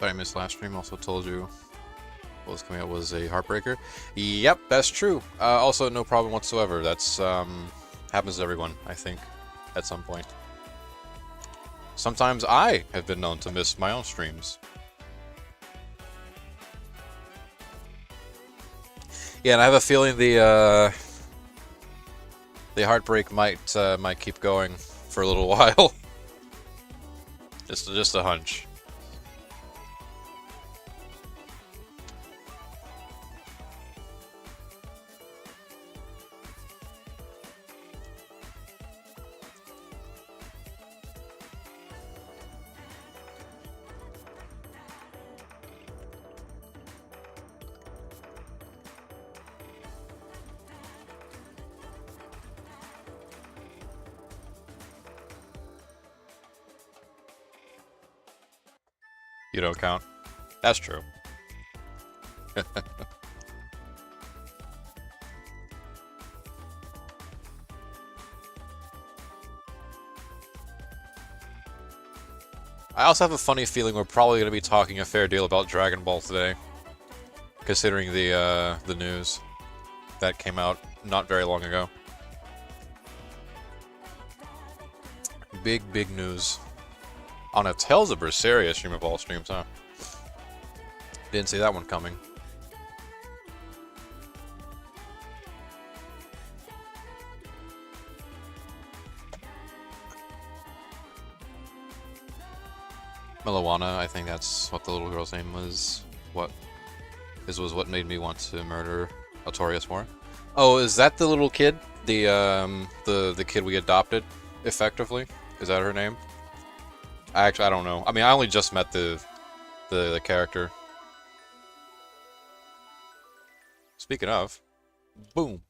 Thought I missed last stream. Also told you what was coming out was a Heartbreaker. Yep, that's true. Also, no problem whatsoever. That's happens to everyone, I think, at some point. Sometimes I have been known to miss my own streams. Yeah, and I have a feeling the heartbreak might keep going for a little while. Just a hunch. You don't count. That's true. I also have a funny feeling we're probably going to be talking a fair deal about Dragon Ball today, considering the news that came out not very long ago. Big news. On a Tales of Berseria stream of all streams, huh? Didn't see that one coming. Melowana, I think that's what the little girl's name was. Was what made me want to murder Artorias more. Oh, is that the little kid? The kid we adopted, effectively? Is that her name? I don't know. I mean, I only just met the character. Speaking of, boom.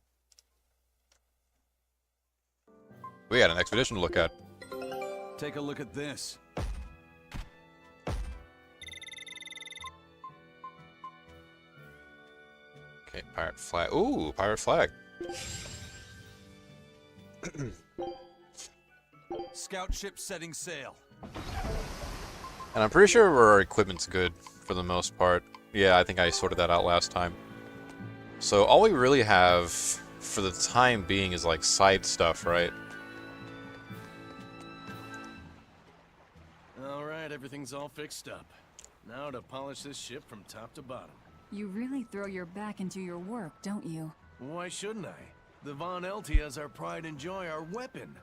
We got an expedition to look at. Take a look at this. Okay, pirate flag. Ooh, pirate flag. Scout ship setting sail. And I'm pretty sure our equipment's good for the most part. Yeah, I think I sorted that out last time. So all we really have for the time being is like side stuff, right? Alright, everything's all fixed up. Now to polish this ship from top to bottom. You really throw your back into your work, don't you? Why shouldn't I? The Von Eltia is our pride and joy, our weapon.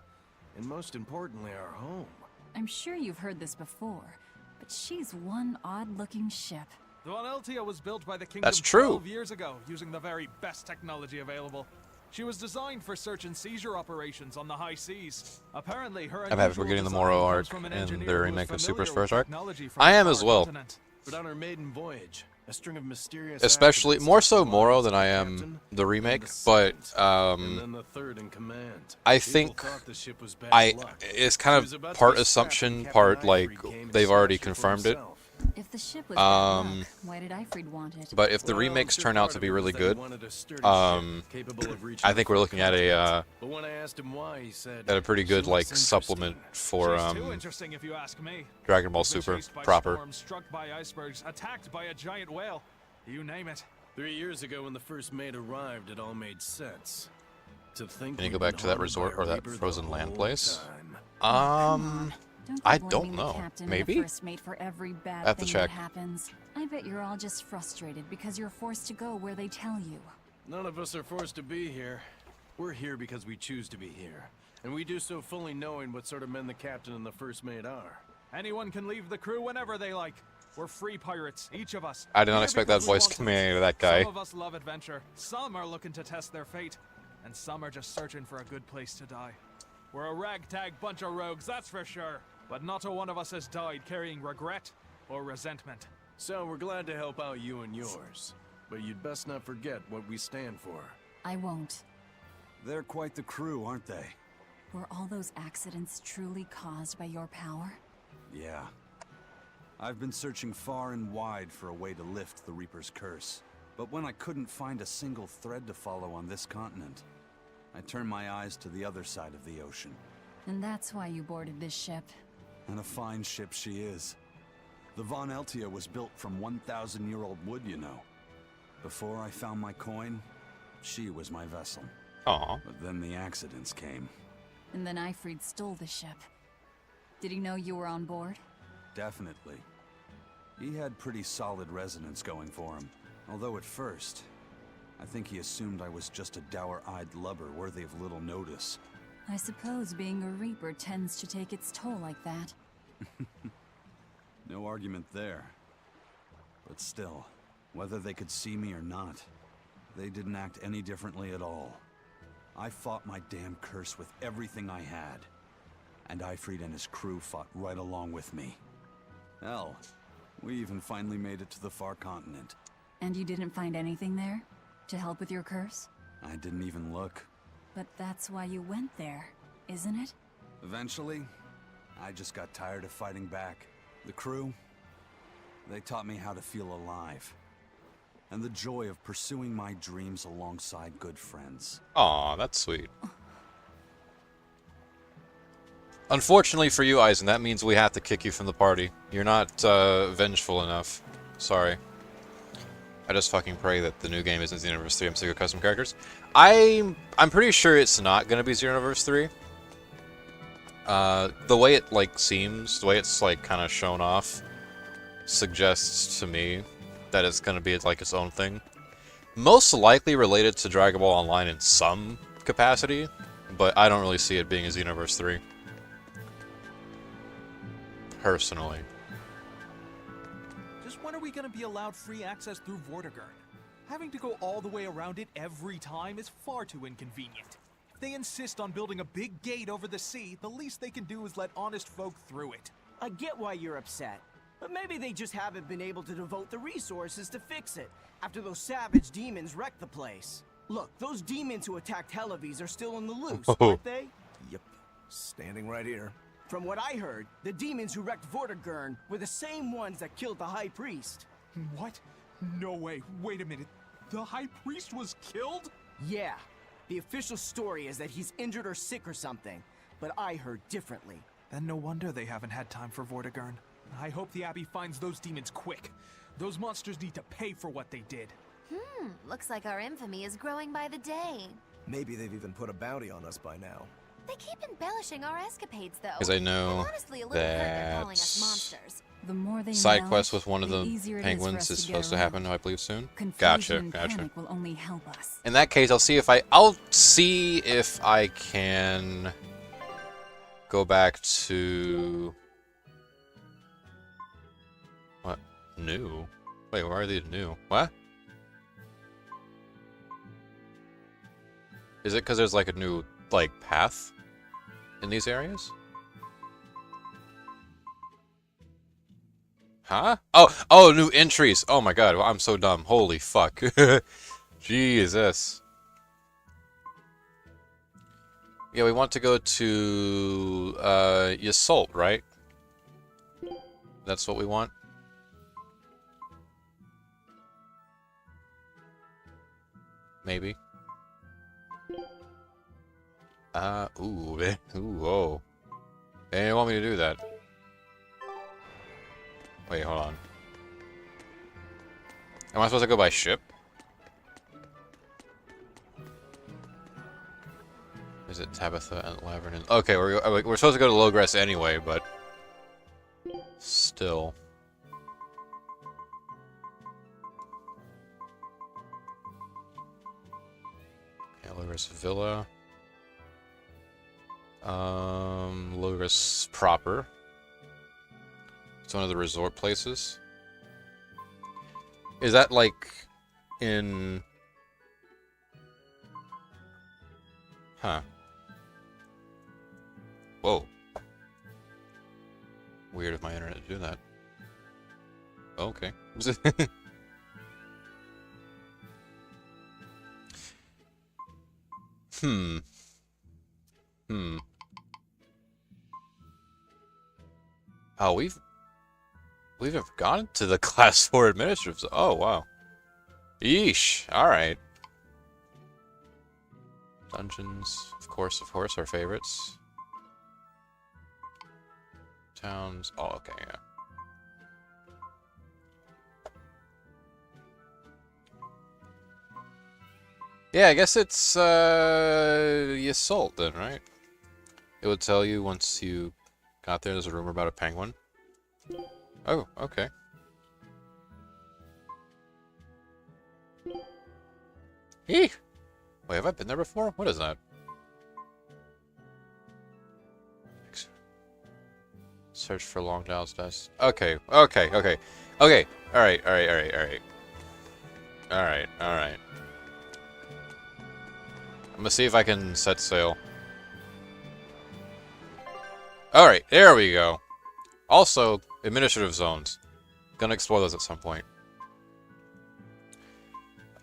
And most importantly, our home. I'm sure you've heard this before, but she's one odd-looking ship. The Von Eltia was built by the Kingdom That's true. 12 years ago, using the very best technology available. She was designed for search and seizure operations on the high seas. Apparently, her I'm happy we're getting the Moro arc and the remake of Super's first arc. I am as well. But on her maiden voyage, a string of mysterious Especially, more so Moro than I am the remake, but, and then the third in command. I People think thought the ship was bad luck. it's kind of part assumption, part, like, they've already confirmed it. If the ship was bad luck, why did Ifrid want it? But if the remakes turn out to be really good, I think we're looking at a pretty good like supplement for She's too interesting if you ask me. Dragon Ball Super Chased by proper. storms, struck by icebergs, attacked by a giant whale. You name it. 3 years ago when the first mate arrived, it all made sense. To think Can you go we'd back been to that haunted resort by a or that reaper the frozen land whole place? time. I be don't blaming the know. captain and Maybe? the first mate for every bad I have to thing check. that happens. I bet you're all just frustrated because you're forced to go where they tell you. None of us are forced to be here. We're here because we choose to be here. And we do so fully knowing what sort of men the captain and the first mate are. Anyone can leave the crew whenever they like. We're free pirates, each of us. I did not Here expect that because we voice want coming to. out of that guy. Some of us love adventure. Some are looking to test their fate. And some are just searching for a good place to die. We're a ragtag bunch of rogues, that's for sure. But not a one of us has died carrying regret or resentment. So we're glad to help out you and yours. But you'd best not forget what we stand for. I won't. They're quite the crew, aren't they? Were all those accidents truly caused by your power? Yeah. I've been searching far and wide for a way to lift the Reaper's curse. But when I couldn't find a single thread to follow on this continent, I turned my eyes to the other side of the ocean. And that's why you boarded this ship. And a fine ship she is. The Von Eltia was built from 1,000-year-old wood, you know. Before I found my coin, she was my vessel. Aw. But then the accidents came. And then Ifrid stole the ship. Did he know you were on board? Definitely. He had pretty solid resonance going for him. Although at first, I think he assumed I was just a dour-eyed lubber worthy of little notice. I suppose being a Reaper tends to take its toll like that. No argument there. But still, whether they could see me or not, they didn't act any differently at all. I fought my damn curse with everything I had. And Ifrid and his crew fought right along with me. Hell, we even finally made it to the far continent. And you didn't find anything there? To help with your curse? I didn't even look. But that's why you went there, isn't it? Eventually, I just got tired of fighting back. The crew, they taught me how to feel alive. And the joy of pursuing my dreams alongside good friends. Aw, that's sweet. Unfortunately for you, Eisen, that means we have to kick you from the party. You're not vengeful enough. Sorry. I just fucking pray that the new game isn't Xenoverse 3. I'm sick of custom characters. I'm pretty sure it's not gonna be Xenoverse 3. The way it like seems, the way it's like kind of shown off, suggests to me that it's gonna be like its own thing. Most likely related to Dragon Ball Online in some capacity, but I don't really see it being a Xenoverse 3. Personally. Just when are we gonna be allowed free access through Vortigern? Having to go all the way around it every time is far too inconvenient. If they insist on building a big gate over the sea, the least they can do is let honest folk through it. I get why you're upset, but maybe they just haven't been able to devote the resources to fix it after those savage demons wrecked the place. Look, those demons who attacked Helavis are still on the loose, aren't they? Yep. Standing right here. From what I heard, the demons who wrecked Vortigern were the same ones that killed the High Priest. What? No way. Wait a minute. The High Priest was killed? Yeah. The official story is that he's injured or sick or something, but I heard differently. Then no wonder they haven't had time for Vortigern. I hope the Abbey finds those demons quick. Those monsters need to pay for what they did. Looks like our infamy is growing by the day. Maybe they've even put a bounty on us by now. They keep embellishing our escapades, though. Because I know I'm honestly a little hurt they're calling us that monsters. The more they side embellish, quest with one of the the easier it penguins for us is to get supposed to around. happen, I believe, soon. Confusion Gotcha, and gotcha. panic will only help us. In that case, I'll see if I can go back to what? New? Wait, where are these new? What? Is it because there's like a new like path in these areas? Huh? Oh, new entries. Oh my god, I'm so dumb. Holy fuck. Jesus. Yeah, we want to go to Yassault, right? That's what we want. Maybe. Whoa. They didn't want me to do that. Wait, hold on. Am I supposed to go by ship? Is it Tabitha and Laverne? Okay, we're supposed to go to Logress anyway, but still. Yeah, Logress Villa. Logress proper. It's one of the resort places. Is that like in? Huh. Whoa. Weird of my internet to do that. Okay. Oh, we've gone to the class 4 administrative. Oh, wow. Yeesh. Alright. Dungeons, of course, our favorites. Towns. Oh, okay, yeah. Yeah, I guess it's the assault then, right? It would tell you once you got there. There's a rumor about a penguin. Oh, okay. Eek! Wait, have I been there before? What is that? Search for long Dallas dice. Okay, okay, okay. Okay, alright, alright, alright, alright. Alright, alright. I'm gonna see if I can set sail. Alright, there we go. Also, administrative zones. Gonna explore those at some point.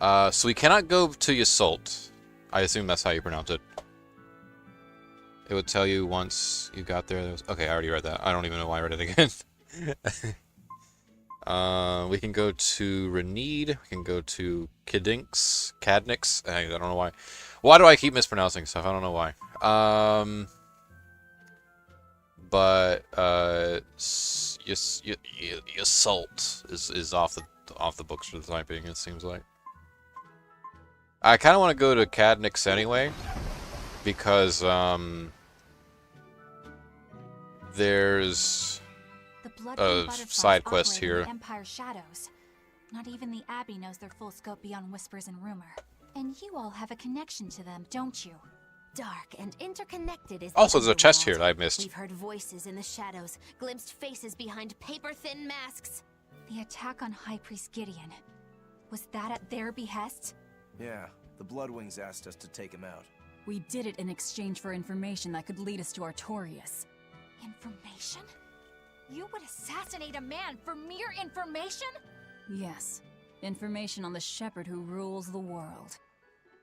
So we cannot go to Yassault. I assume that's how you pronounce it. It would tell you once you got there. Okay, I already read that. I don't even know why I read it again. We can go to Renede. We can go to Cadnix. I don't know why. Why do I keep mispronouncing stuff? I don't know why. But Yassault is off the books for the time being. It seems like. I kind of want to go to Cadnix anyway, because there's a side quest here. Empire shadows. Not even the Abbey knows their full scope beyond whispers and rumor. And you all have a connection to them, don't you? Dark and interconnected is Also, the there's a chest here underworld. that I missed. We've heard voices in the shadows, glimpsed faces behind paper-thin masks. The attack on High Priest Gideon. Was that at their behest? Yeah, the Bloodwings asked us to take him out. We did it in exchange for information that could lead us to Artorias. Information? You would assassinate a man for mere information? Yes. Information on the shepherd who rules the world.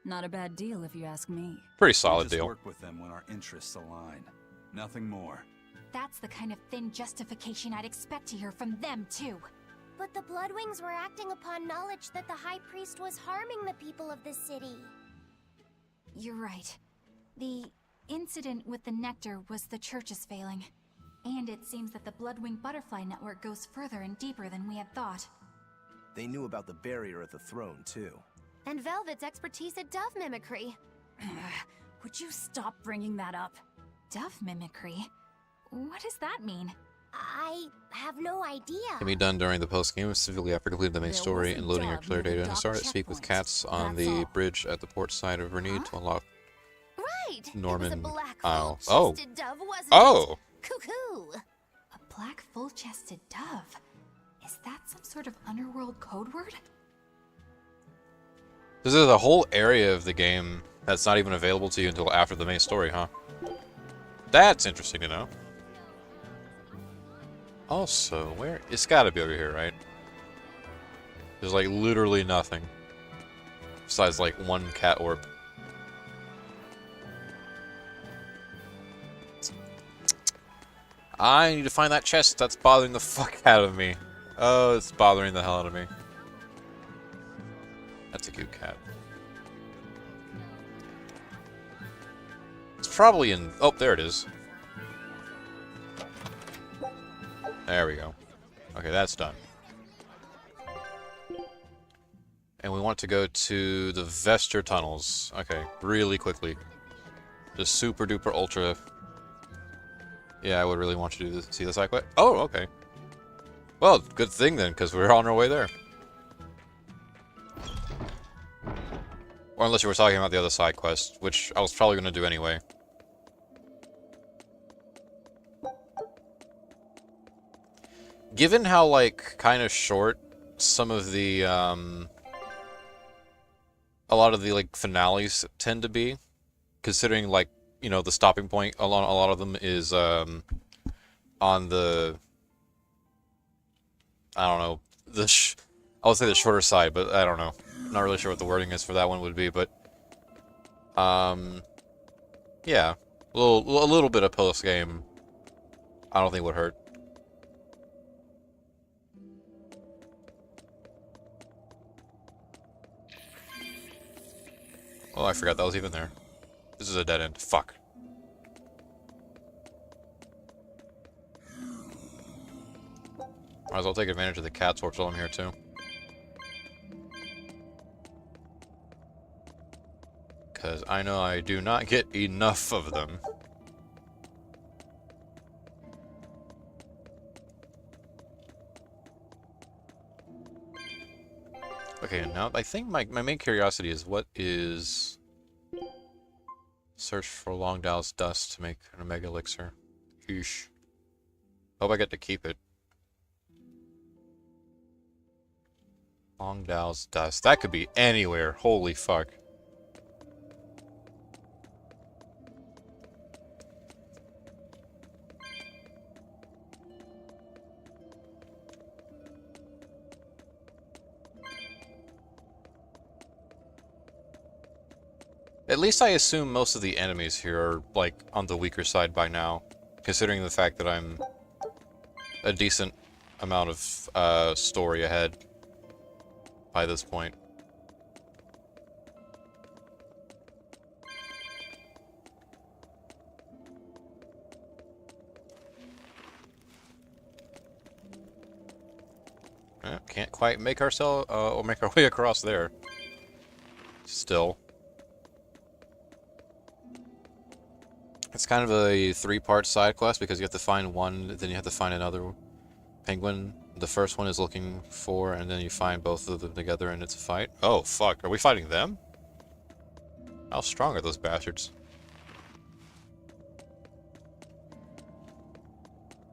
Not a bad deal if you ask me. Pretty We solid just deal. work with them when our interests align. Nothing more. That's the kind of thin justification I'd expect to hear from them, too. But the Bloodwings were acting upon knowledge that the High Priest was harming the people of the city. You're right. The incident with the nectar was the church's failing. And it seems that the Bloodwing Butterfly Network goes further and deeper than we had thought. They knew about the barrier at the throne, too. And Velvet's expertise at dove mimicry. Would you stop bringing that up? Dove mimicry? What does that mean? I have no idea. Can be done during the post-game, specifically after completing the main There story was a and loading your dove clear near the data, and dock start to speak with checkpoint. cats on That's the all. bridge at the port side of Renede to unlock Right! Norman It was a black Isle. full-chested dove, wasn't Oh! it? Cuckoo! A black full-chested dove? Is that some sort of underworld code word? This is a whole area of the game that's not even available to you until after the main story, huh? That's interesting to know. Also, where... It's gotta be over here, right? There's, like, literally nothing. Besides, like, one cat orb. I need to find that chest that's bothering the fuck out of me. Oh, it's bothering the hell out of me. That's a cute cat. It's probably in... Oh, there it is. There we go. Okay, that's done. And we want to go to the Vesture Tunnels. Okay, really quickly. Just super duper ultra... Yeah, I would really want you to see the side quest. Oh, okay. Well, good thing then, because we're on our way there. Or unless you were talking about the other side quest, which I was probably going to do anyway. Given how, like, kind of short some of the, a lot of the, like, finales tend to be, considering, like, you know, the stopping point, a lot of them is, on the, I don't know, I would say the shorter side, but I don't know. I'm not really sure what the wording is for that one would be, but, yeah, a little bit of post-game, I don't think would hurt. Oh, I forgot that was even there. This is a dead end. Fuck. Might as well take advantage of the cat torch while I'm here, too. because I know I do not get enough of them. Okay, now I think my main curiosity is what is... Search for Longdale's dust to make an Omega Elixir. Yeesh. Hope I get to keep it. Longdale's dust. That could be anywhere. Holy fuck. At least I assume most of the enemies here are, like, on the weaker side by now, considering the fact that I'm a decent amount of story ahead by this point. Can't quite make ourselves or make our way across there. Still. It's kind of a three-part side quest because you have to find one, then you have to find another penguin. The first one is looking for, and then you find both of them together and it's a fight. Oh, fuck. Are we fighting them? How strong are those bastards?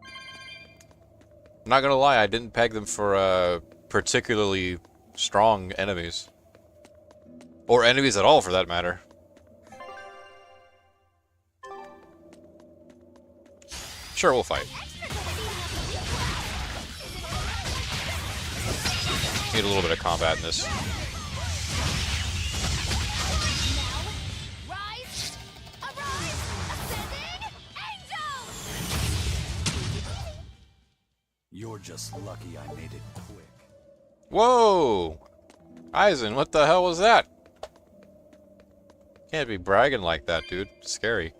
I'm not gonna lie, I didn't peg them for particularly strong enemies. Or enemies at all, for that matter. Sure, we'll fight. Need a little bit of combat in this. Rise, arise, ascending angel! You're just lucky I made it quick. Whoa! Eisen, what the hell was that? Can't be bragging like that, dude. Scary.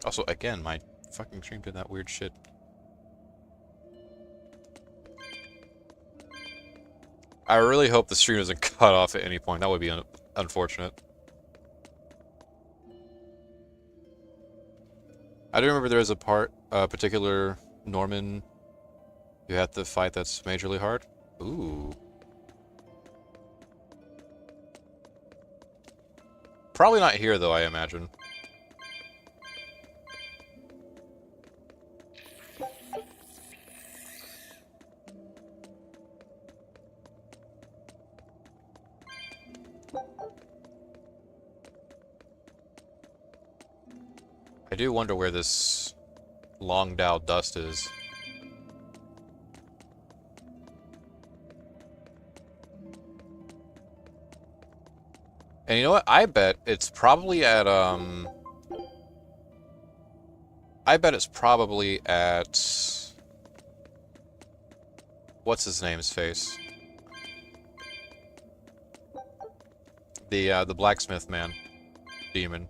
Also, again, my fucking stream did that weird shit. I really hope the stream doesn't cut off at any point. That would be unfortunate. I do remember there was a particular Norman you had to fight that's majorly hard. Ooh. Probably not here, though, I imagine. I do wonder where this Longdale dust is. And you know what? I bet it's probably at, I bet it's probably at... What's his name's face? The blacksmith man. Demon.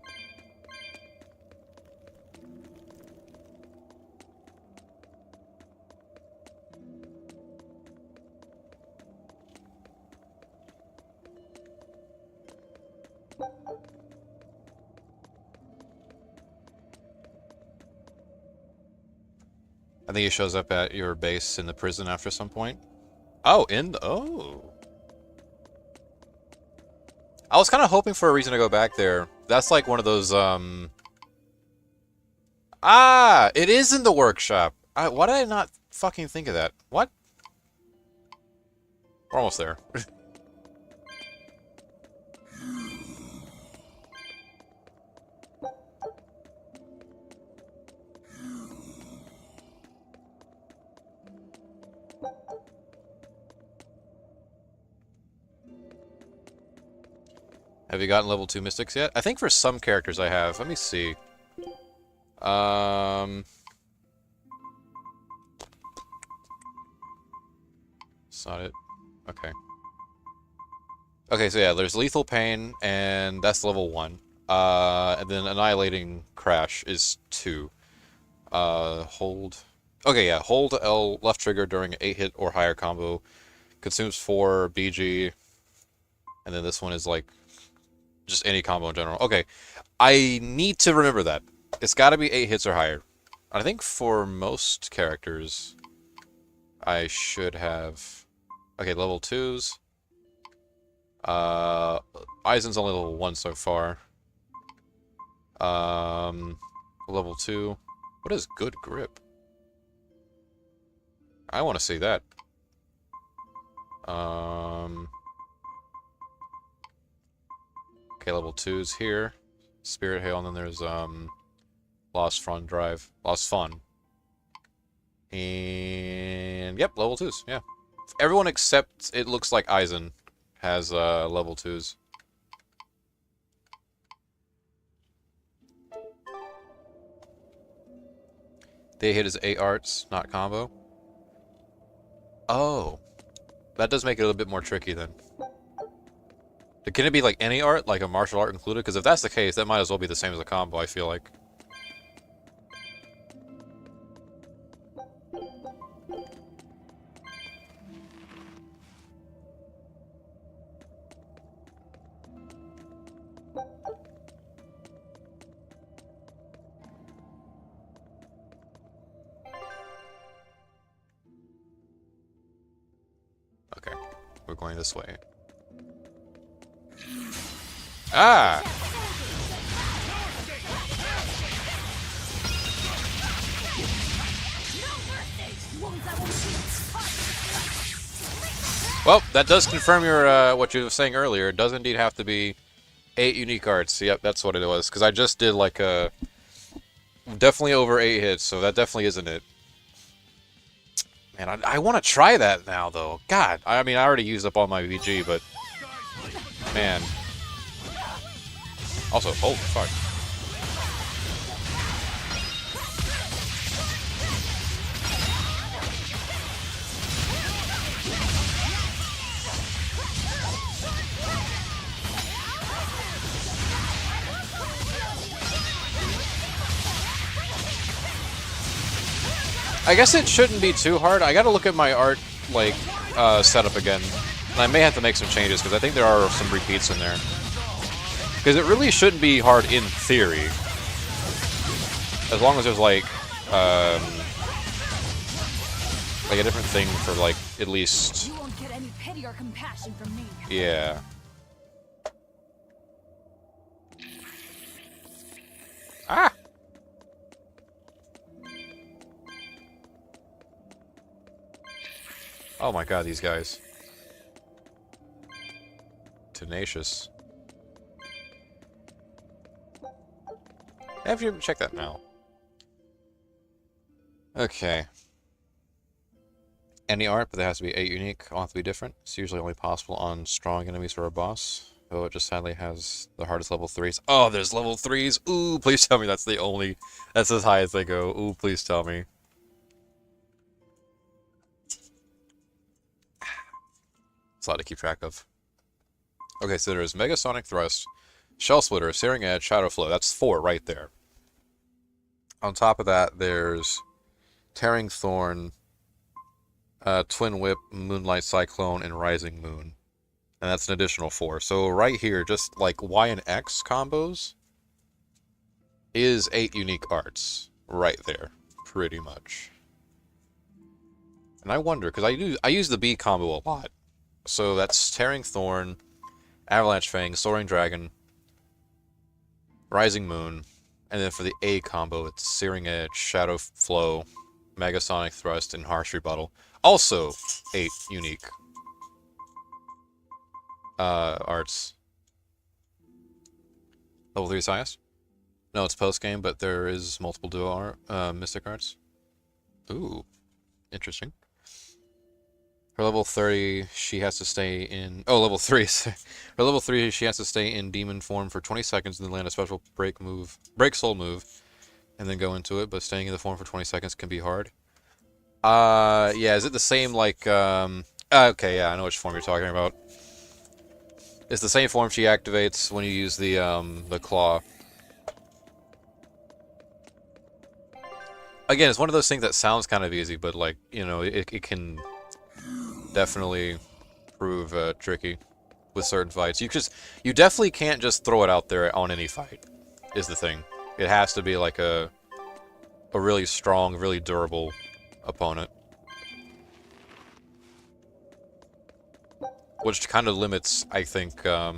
I think he shows up at your base in the prison after some point. Oh, oh. I was kind of hoping for a reason to go back there. That's like one of those, Ah! It is in the workshop! Why did I not fucking think of that? What? We're almost there. Have you gotten level 2 mystics yet? I think for some characters I have. Let me see. It's not it. Okay. Okay, so yeah, there's Lethal Pain, and that's level 1. And then Annihilating Crash is 2. Hold... Okay, yeah, hold L left trigger during an 8-hit or higher combo. Consumes 4 BG. And then this one is like just any combo in general. Okay, I need to remember that. It's got to be 8 hits or higher. I think for most characters, I should have... Okay, level 2s. Aizen's only level 1 so far. Level 2. What is good grip? I want to see that. Okay, level 2's here. Spirit Hail, and then there's Lost Fun Drive. Lost Fun. And yep, level 2's, yeah. Everyone except it looks like Aizen has level 2's. They hit as 8 arts, not combo. Oh. That does make it a little bit more tricky then. Can it be like any art, like a martial art included? Because if that's the case, that might as well be the same as a combo, I feel like. Okay, we're going this way. Ah! Well, that does confirm your what you were saying earlier. It does indeed have to be 8 unique arts. Yep, that's what it was. Because I just did like a... Definitely over 8 hits, so that definitely isn't it. Man, I want to try that now, though. God, I mean, I already used up all my VG, but... Man... Also, holy fuck. I guess it shouldn't be too hard. I gotta look at my art, like, setup again. And I may have to make some changes, because I think there are some repeats in there. Because it really shouldn't be hard in theory. As long as there's like a different thing for like at least. You won't get any pity or compassion from me. Yeah. Ah! Oh my god, these guys. Tenacious. Have you check that now? Okay. Any art, but there has to be 8 unique. All have to be different. It's usually only possible on strong enemies or a boss. Though it just sadly has the hardest level 3s. Oh, there's level 3s! Ooh, please tell me that's the only... That's as high as they go. Ooh, please tell me. It's a lot to keep track of. Okay, so there's Mega Sonic Thrust, Shell Splitter, Searing Edge, Shadow Flow. That's 4 right there. On top of that, there's Tearing Thorn, Twin Whip, Moonlight Cyclone, and Rising Moon. And that's an additional 4. So right here, just like Y and X combos, is 8 unique arts. Right there. Pretty much. And I wonder, because I use the B combo a lot. So that's Tearing Thorn, Avalanche Fang, Soaring Dragon, Rising Moon, and then for the A combo, it's Searing Edge, Shadow Flow, Mega Sonic Thrust, and Harsh Rebuttal. Also, 8 unique arts. Level 3 is highest? No, it's post-game, but there is multiple duo Mystic Arts. Ooh, interesting. Her level 30, she has to stay in... Oh, level 3. Her level 3, she has to stay in demon form for 20 seconds and then land a special break soul move, and then go into it, but staying in the form for 20 seconds can be hard. Yeah, is it the same, like, okay, yeah, I know which form you're talking about. It's the same form she activates when you use the claw. Again, it's one of those things that sounds kind of easy, but, like, you know, it can... definitely prove tricky. with certain fights. You definitely can't just throw it out there on any fight, is the thing. It has to be like a really strong, really durable opponent. Which kind of limits, I think, a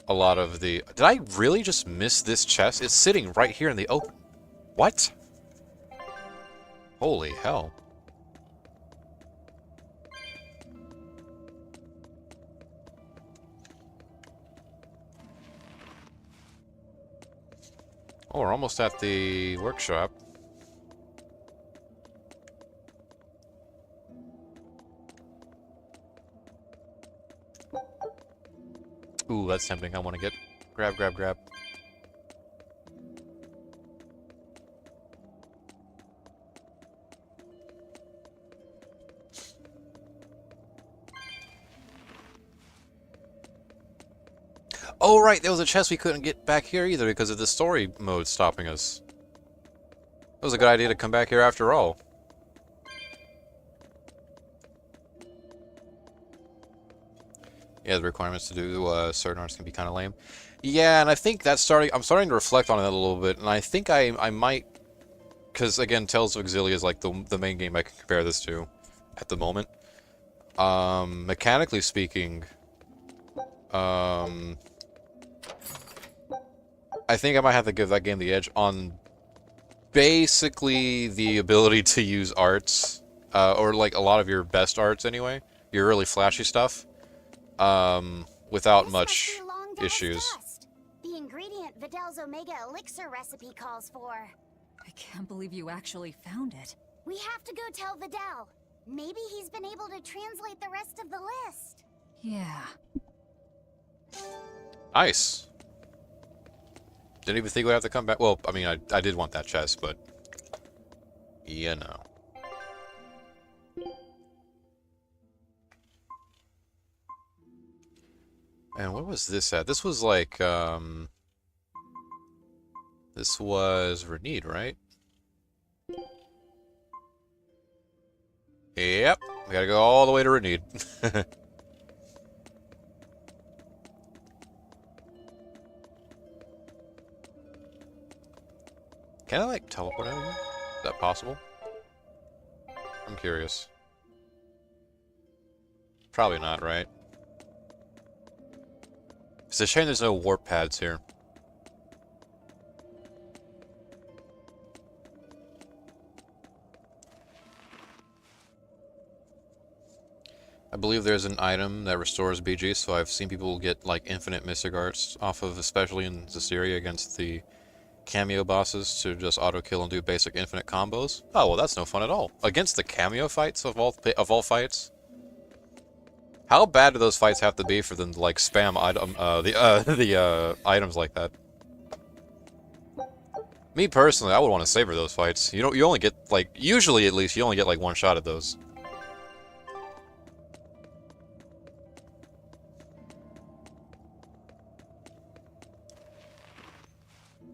lot of the... Did I really just miss this chest? It's sitting right here in the open. What? Holy hell. Oh, we're almost at the workshop. Ooh, that's tempting. I want to get... Grab, grab, grab. Oh, right, there was a chest we couldn't get back here either because of the story mode stopping us. That was a good idea to come back here after all. Yeah, the requirements to do certain arts can be kind of lame. Yeah, and I think that's I'm starting to reflect on it a little bit, and I think I might... Because, again, Tales of Exilia is like the main game I can compare this to at the moment. Mechanically speaking... I think I might have to give that game the edge on basically the ability to use arts, or like a lot of your best arts anyway, your really flashy stuff, without much issues. The ingredient Vidal's Omega Elixir recipe calls for. I can't believe you actually found it. We have to go tell Vidal. Maybe he's been able to translate the rest of the list. Yeah. Nice. Didn't even think we'd have to come back. Well, I mean, I did want that chest, but... You know. And what was this at? This was like, This was Renede, right? Yep. We gotta go all the way to Renede. Can I, like, teleport out of here? Is that possible? I'm curious. Probably not, right? It's a shame there's no warp pads here. I believe there's an item that restores BG, so I've seen people get, like, infinite Mystic Arts off of, especially in Berseria against the cameo bosses, to just auto-kill and do basic infinite combos. Oh, well, that's no fun at all. Against the cameo fights of all fights? How bad do those fights have to be for them to, like, spam items like that? Me, personally, I would want to savor those fights. You only get, like, usually at least, you only get, like, one shot at those.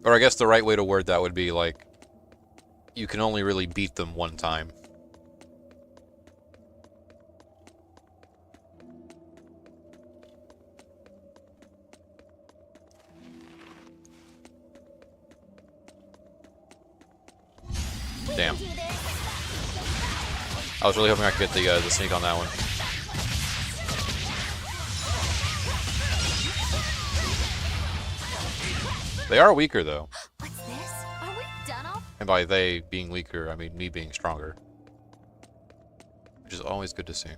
Or I guess the right way to word that would be, like, you can only really beat them one time. Damn. I was really hoping I could get the sneak on that one. They are weaker, though. What's this? Are we done all? And by they being weaker, I mean me being stronger. Which is always good to see.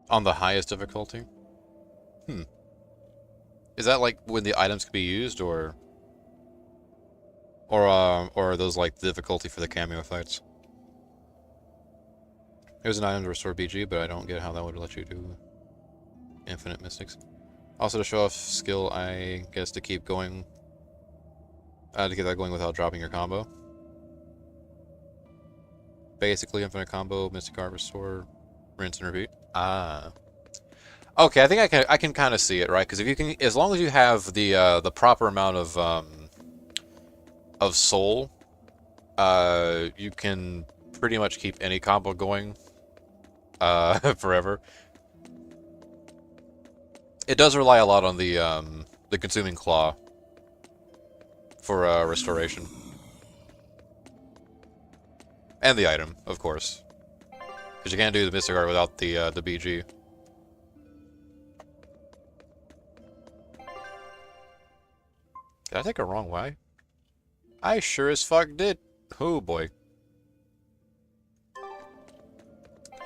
On the highest difficulty? Is that like when the items can be used, or are those like the difficulty for the cameo fights? There's an item to restore BG, but I don't get how that would let you do infinite mystics. Also to show off skill, I guess to keep going, to get that going without dropping your combo. Basically, infinite combo, mystic art, restore, rinse and repeat. Ah. Okay, I think I can kind of see it, right? Because if you can, as long as you have the proper amount of soul, you can pretty much keep any combo going forever. It does rely a lot on the consuming claw for restoration, and the item, of course, because you can't do the mystic art without the BG. Did I take a wrong way? I sure as fuck did. Oh boy.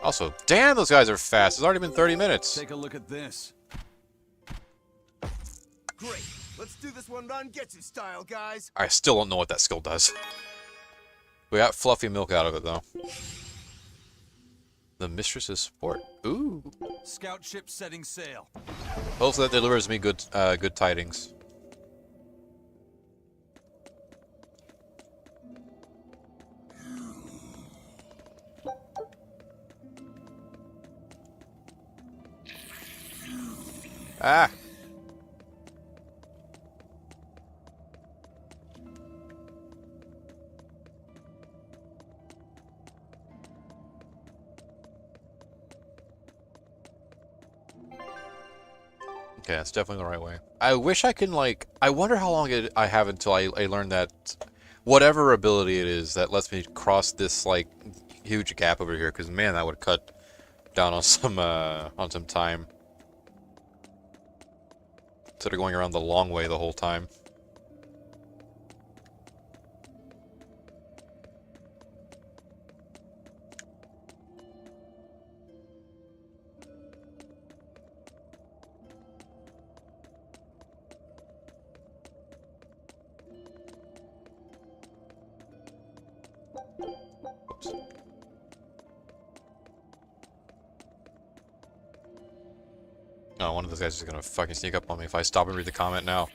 Also, damn, those guys are fast. It's already been 30 minutes. Take a look at this. Great. Let's do this one run Getsu style, guys. I still don't know what that skill does. We got fluffy milk out of it, though. The Mistress's Support. Ooh. Scout ship setting sail. Hopefully that delivers me good tidings. Ah! Okay, that's definitely the right way. I wish I can, like... I wonder how long I have until I learn that... Whatever ability it is that lets me cross this, like, huge gap over here. Because, man, that would cut down on some time. Instead of going around the long way the whole time. Oops. No, one of those guys is gonna fucking sneak up on me if I stop and read the comment now.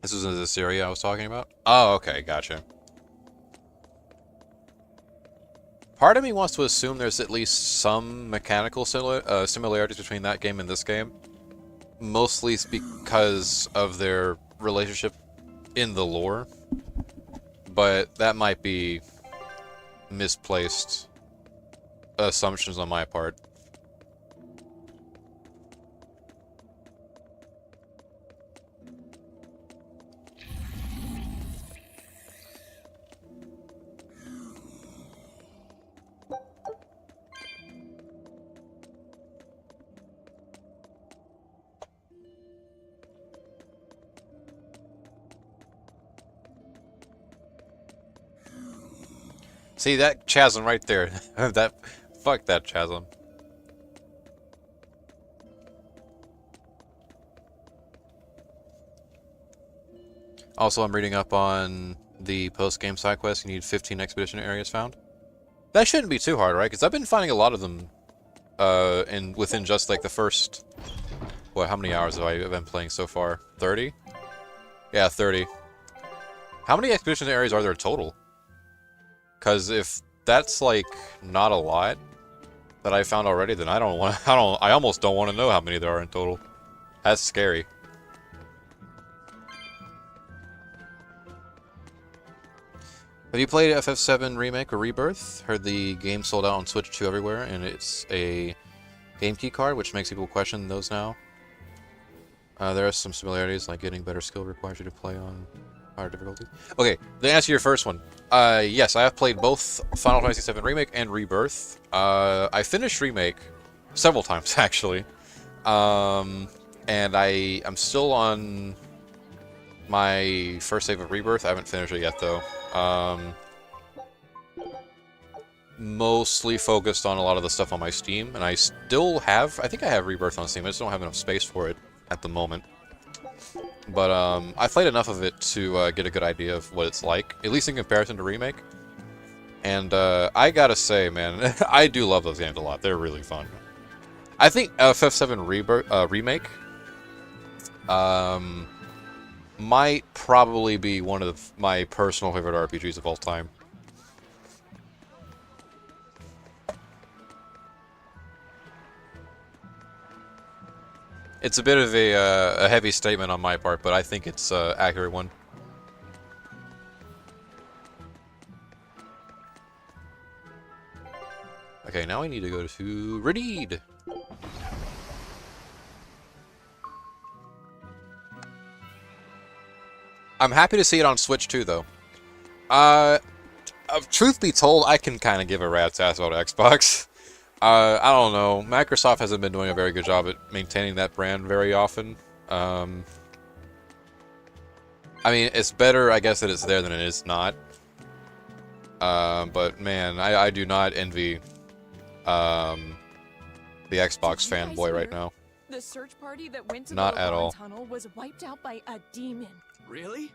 This was in Berseria I was talking about? Oh, okay, gotcha. Part of me wants to assume there's at least some mechanical similarities between that game and this game. Mostly because of their relationship in the lore. But that might be misplaced assumptions on my part. See that chasm right there? Fuck that chasm. Also, I'm reading up on the post-game side quest. You need 15 expedition areas found. That shouldn't be too hard, right? Because I've been finding a lot of them within just like the first... What, how many hours have I been playing so far? 30? Yeah, 30. How many expedition areas are there total? Because if that's like not a lot that I found already, then I almost don't want to know how many there are in total. That's scary. Have you played FF7 Remake or Rebirth? Heard the game sold out on Switch 2 everywhere, and it's a game key card, which makes people question those now. There are some similarities, like getting better skill requires you to play on higher difficulties. Okay, to answer your first one, yes, I have played both Final Fantasy VII Remake and Rebirth. I finished Remake several times, actually. And I'm still on my first save of Rebirth. I haven't finished it yet, though. mostly focused on a lot of the stuff on my Steam, and I still have, I think I have Rebirth on Steam, I just don't have enough space for it at the moment. But I played enough of it to get a good idea of what it's like, at least in comparison to Remake. And I gotta say, man, I do love those games a lot. They're really fun. I think FF7 Remake might probably be one of my personal favorite RPGs of all time. It's a bit of a heavy statement on my part, but I think it's an accurate one. Okay, now we need to go to Renede. I'm happy to see it on Switch too, though. Truth be told, I can kind of give a rat's ass about Xbox. I don't know. Microsoft hasn't been doing a very good job at maintaining that brand very often. I mean, it's better, I guess, that it's there than it is not. But man, I do not envy the Xbox fanboy right now. The search party that went to Not the at all. tunnel was wiped out by a demon. Really?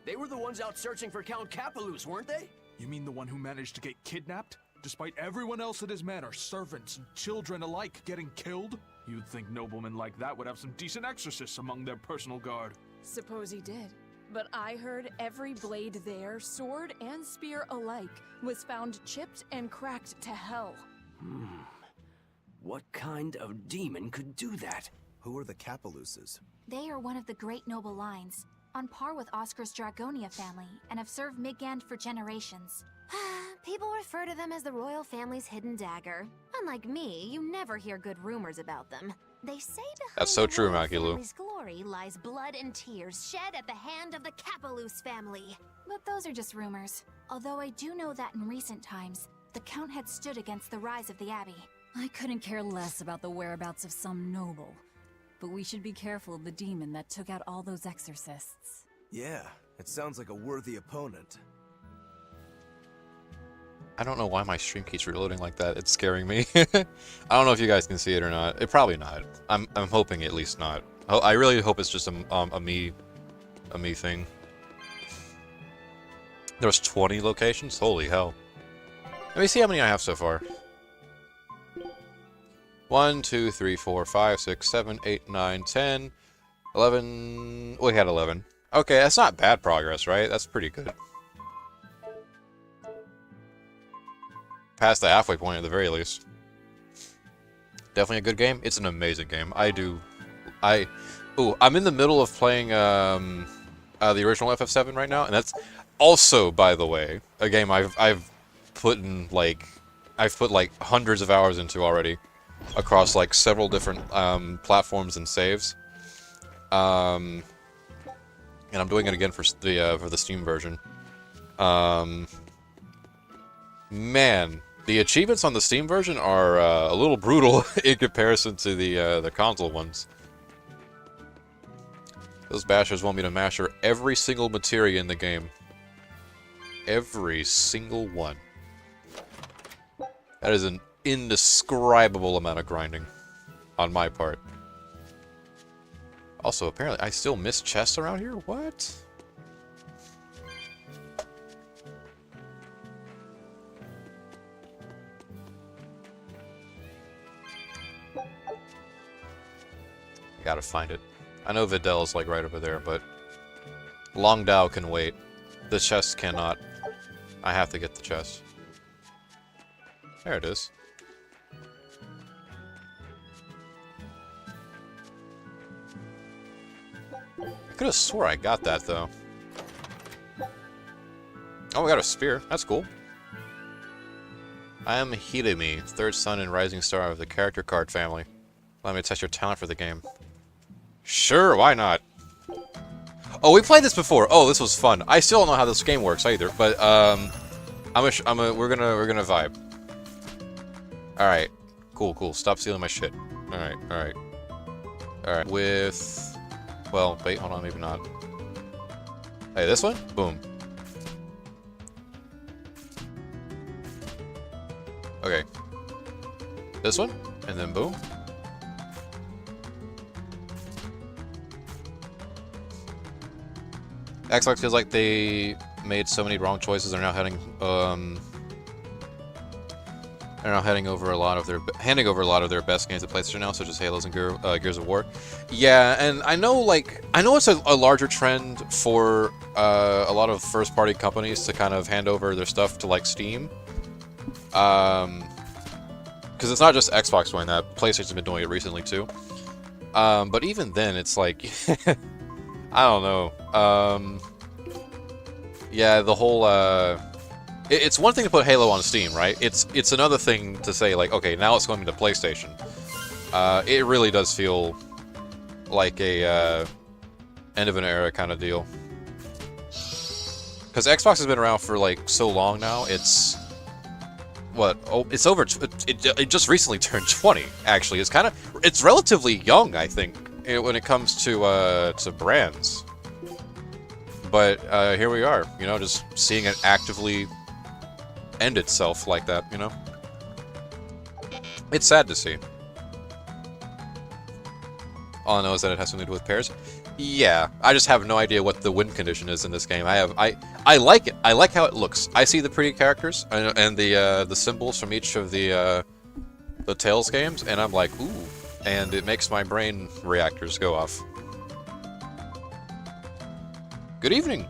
They were the ones out searching for Count Capalus, weren't they? You mean the one who managed to get kidnapped? Despite everyone else at his manor, servants and children alike, getting killed? You'd think noblemen like that would have some decent exorcists among their personal guard. Suppose he did. But I heard every blade there, sword and spear alike, was found chipped and cracked to hell. What kind of demon could do that? Who are the Capaluses? They are one of the great noble lines, on par with Oscar's Dragonia family, and have served Midgand for generations. People refer to them as the royal family's hidden dagger. Unlike me, you never hear good rumors about them. They say behind That's so the true, royal Makilu. family's glory lies blood and tears shed at the hand of the Capalus family. But those are just rumors. Although I do know that in recent times, the Count had stood against the rise of the Abbey. I couldn't care less about the whereabouts of some noble. But we should be careful of the demon that took out all those exorcists. Yeah, it sounds like a worthy opponent. I don't know why my stream keeps reloading like that. It's scaring me. I don't know if you guys can see it or not. It probably not. I'm hoping at least not. I really hope it's just a me thing. There's 20 locations? Holy hell. Let me see how many I have so far. 1, 2, 3, 4, 5, 6, 7, 8, 9, 10, 11. We had 11. Okay, that's not bad progress, right? That's pretty good. Past the halfway point at the very least. Definitely a good game. It's an amazing game. I'm in the middle of playing the original FF7 right now, and that's also, by the way, a game I've put like hundreds of hours into already, across like several different platforms and saves. And I'm doing it again for the Steam version. Man, the achievements on the Steam version are a little brutal in comparison to the console ones. Those bashers want me to master every single materia in the game. Every single one. That is an indescribable amount of grinding on my part. Also, apparently, I still miss chests around here? What? I gotta find it. I know Videl is like right over there, but Longdao can wait. The chest cannot. I have to get the chest. There it is. I could have swore I got that, though. Oh, we got a spear. That's cool. I am Hidemi, third son and rising star of the character card family. Allow me to test your talent for the game. Sure, why not? Oh, we played this before. Oh, this was fun. I still don't know how this game works either, but we're gonna vibe. All right, cool. Stop stealing my shit. All right. With, well, wait, hold on, maybe not. Hey, this one? Boom. this one, and then boom. Xbox feels like they made so many wrong choices. They're now heading handing over a lot of their best games to PlayStation now, such as Halos and Gears of War. Yeah, and I know it's a larger trend for a lot of first-party companies to kind of hand over their stuff to like Steam, because it's not just Xbox doing that. PlayStation's been doing it recently too. But even then, it's like I don't know. Yeah, the whole it's one thing to put Halo on Steam, right? It's another thing to say, like, okay, now it's going to PlayStation. It really does feel like a end of an era kind of deal. Because Xbox has been around for like so long now. It's what? Oh, it's over. It just recently turned 20. Actually, it's relatively young, I think, when it comes to brands. But here we are, you know, just seeing it actively end itself like that, you know? It's sad to see. All I know is that it has something to do with pairs. Yeah, I just have no idea what the win condition is in this game. I like it. I like how it looks. I see the pretty characters and the symbols from each of the Tales games, and I'm like, ooh, and it makes my brain reactors go off. Good evening,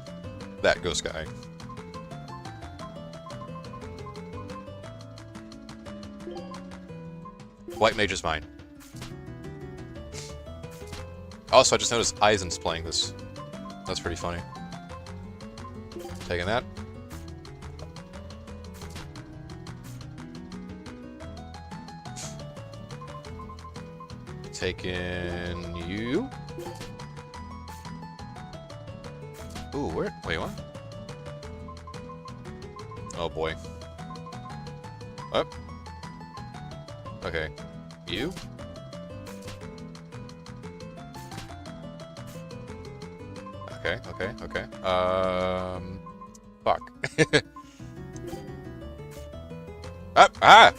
that ghost guy. White Mage is mine. Also, I just noticed Eisen's playing this. That's pretty funny. Taking that. Taking you. Ooh, where? Wait, what? Oh boy. Up. Okay. You? Okay. Fuck.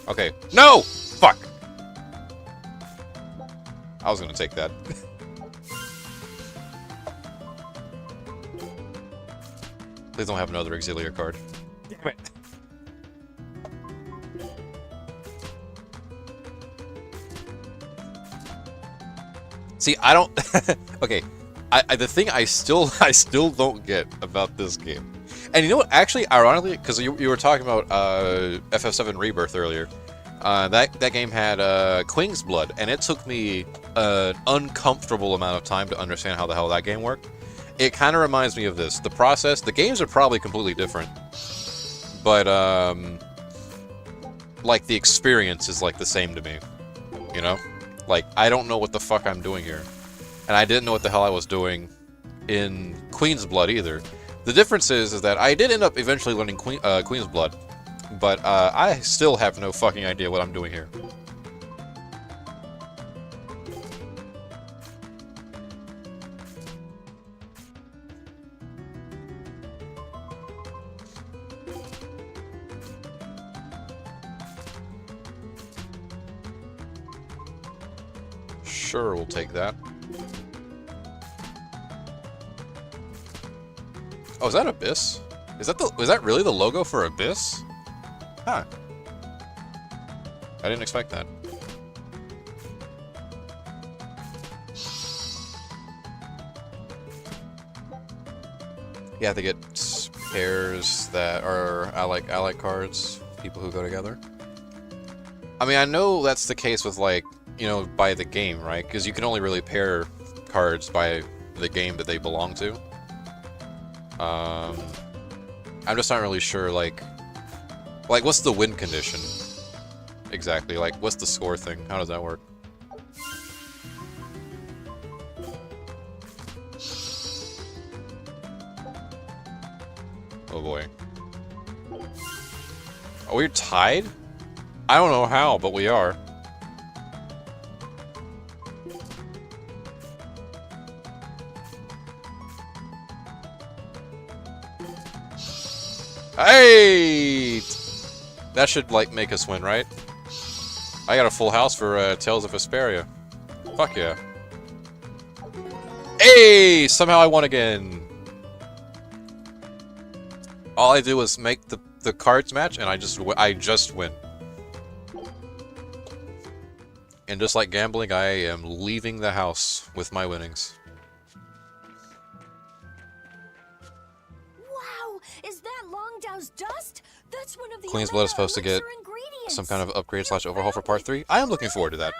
Okay. No! Fuck! I was gonna take that. Please don't have another auxiliary card. Damn it. See, I don't... Okay. The thing I still don't get about this game, and you know what? Actually, ironically, because you were talking about FF7 Rebirth earlier, that game had Queen's Blood, and it took me an uncomfortable amount of time to understand how the hell that game worked. It kind of reminds me of this. The process, the games are probably completely different, but like the experience is like the same to me. You know, like I don't know what the fuck I'm doing here. And I didn't know what the hell I was doing in Queen's Blood either. The difference is that I did end up eventually learning Queen's Blood, but I still have no fucking idea what I'm doing here. Sure, we'll take that. Oh, is that Abyss? Is that really the logo for Abyss? Huh. I didn't expect that. You have to get pairs that are ally cards, people who go together. I mean, I know that's the case with, like, you know, by the game, right? Because you can only really pair cards by the game that they belong to. I'm just not really sure, like, what's the win condition? Exactly, like, what's the score thing? How does that work? Oh boy. Are we tied? I don't know how, but we are. Hey! That should, like, make us win, right? I got a full house for Tales of Vesperia. Fuck yeah. Hey! Somehow I won again. All I do was make the cards match, and I just win. And just like gambling, I am leaving the house with my winnings. Wow, is that Longdow's dust? That's one of the Queen's Blood is supposed to get some kind of upgrade / overhaul for part 3. I am looking forward to that.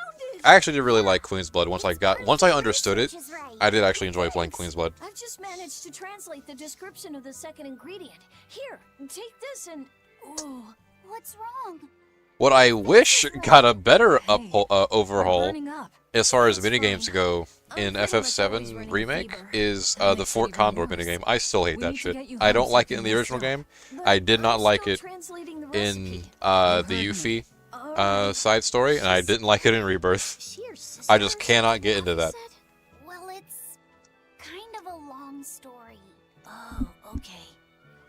I actually did really like Queen's Blood. Once I understood it, I did actually enjoy playing Queen's Blood. I've just managed to translate the description of the second ingredient. Here, take this and... Ooh, what's wrong? What I wish got a better overhaul as far as minigames go in FF7 Remake is the Fort Condor minigame. I still hate that shit. I don't like it in the original game. I did not like it in the Yuffie side story, and I didn't like it in Rebirth. I just cannot get into that. Well, it's kind of a long story. Oh, okay.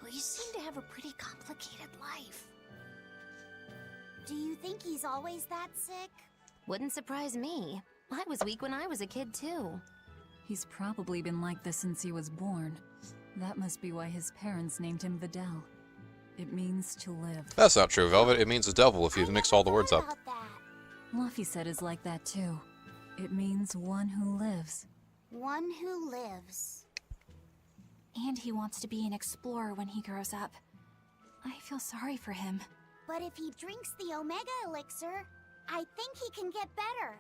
Well, you seem to have a pretty complicated life. Do you think he's always that sick? Wouldn't surprise me. I was weak when I was a kid, too. He's probably been like this since he was born. That must be why his parents named him Vidal. It means to live. That's not true, Velvet. It means the devil if you mix all the words up. Luffy said is like that too. It means one who lives. One who lives. And he wants to be an explorer when he grows up. I feel sorry for him. But if he drinks the Omega Elixir, I think he can get better.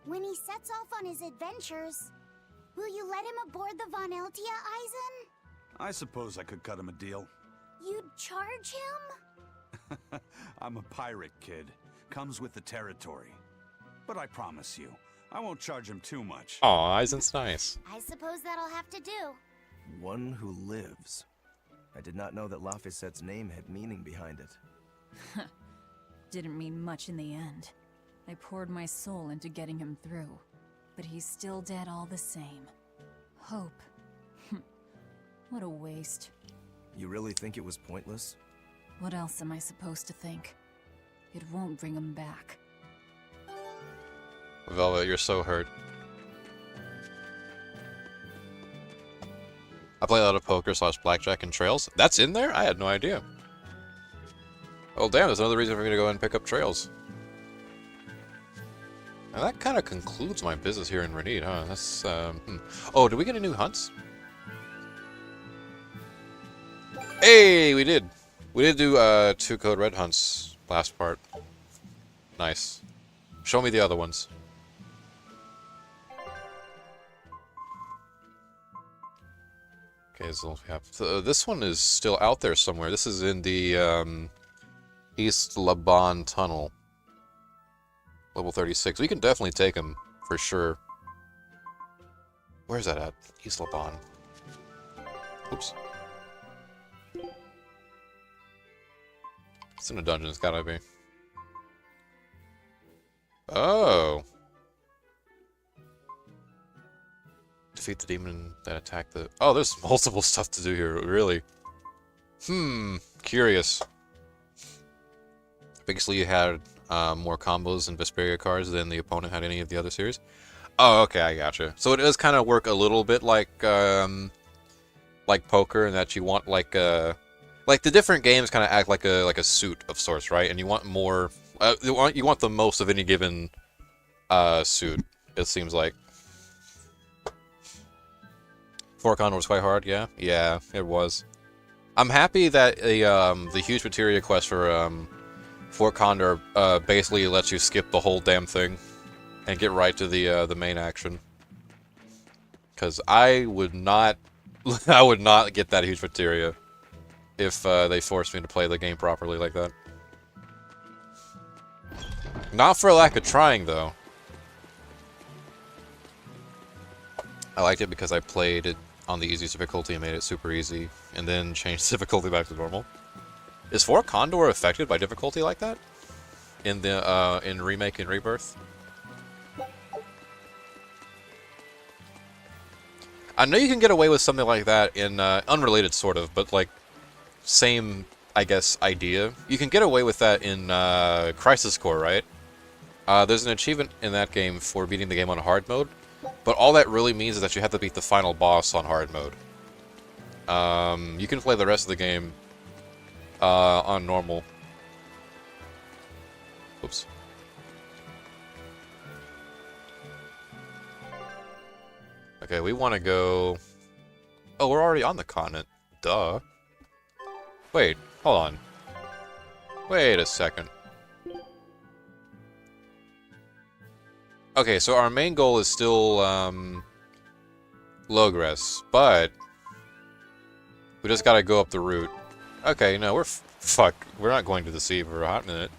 When he sets off on his adventures, will you let him aboard the Von Eltia, Eisen? I suppose I could cut him a deal. You'd charge him? I'm a pirate, kid. Comes with the territory. But I promise you, I won't charge him too much. Aw, Eisen's nice. I suppose that'll have to do. One who lives. I did not know that Laphicette's name had meaning behind it. Didn't mean much in the end. I poured my soul into getting him through. But he's still dead all the same. Hope. What a waste. You really think it was pointless? What else am I supposed to think? It won't bring him back. Velvet, you're so hurt. I play a lot of poker / blackjack and trails. That's in there? I had no idea. Oh damn, there's another reason for me to go and pick up trails. And that kind of concludes my business here in Renede, huh? That's, Oh, did we get a new hunts? Hey, we did! We did do, 2 Code Red hunts last part. Nice. Show me the other ones. Okay, so we have... this one is still out there somewhere. This is in the, East Laban Tunnel. Level 36. We can definitely take him, for sure. Where's that at? East Laban. Oops. It's in a dungeon, it's gotta be. Oh! Defeat the demon that attacked the... Oh, there's multiple stuff to do here, really. Curious. Basically, you had more combos and Vesperia cards than the opponent had any of the other series. Oh, okay, I gotcha. So it does kind of work a little bit like poker, in that you want like the different games kind of act like a suit of sorts, right? And you want more, you want the most of any given suit. It seems like. Fort Condor was quite hard, yeah, it was. I'm happy that the huge materia quest for Fort Condor basically lets you skip the whole damn thing and get right to the main action. Because I would not get that huge materia if they forced me to play the game properly like that. Not for lack of trying, though. I liked it because I played it on the easiest difficulty and made it super easy, and then changed difficulty back to normal. Is Fort Condor affected by difficulty like that? In the in Remake and Rebirth? I know you can get away with something like that in unrelated sort of, but like same I guess, idea. You can get away with that in Crisis Core, right? There's an achievement in that game for beating the game on hard mode, but all that really means is that you have to beat the final boss on hard mode. You can play the rest of the game on normal. Oops. Okay, we want to go... Oh, we're already on the continent. Duh. Wait, hold on. Wait a second. Okay, so our main goal is still, Logres, but... we just gotta go up the route. Okay, no, we're fuck. We're not going to the sea for a hot minute.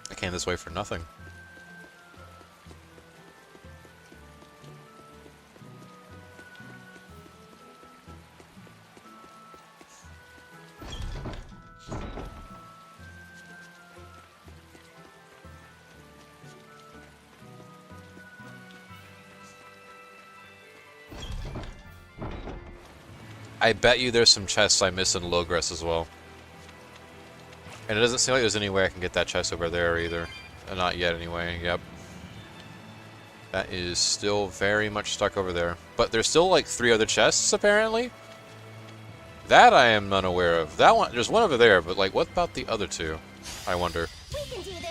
I came this way for nothing. I bet you there's some chests I missed in Logres as well. And it doesn't seem like there's any way I can get that chest over there either. Not yet anyway, yep. That is still very much stuck over there. But there's still like 3 other chests apparently? That I am unaware of. That one, there's one over there, but like what about the other 2? I wonder. We can do this.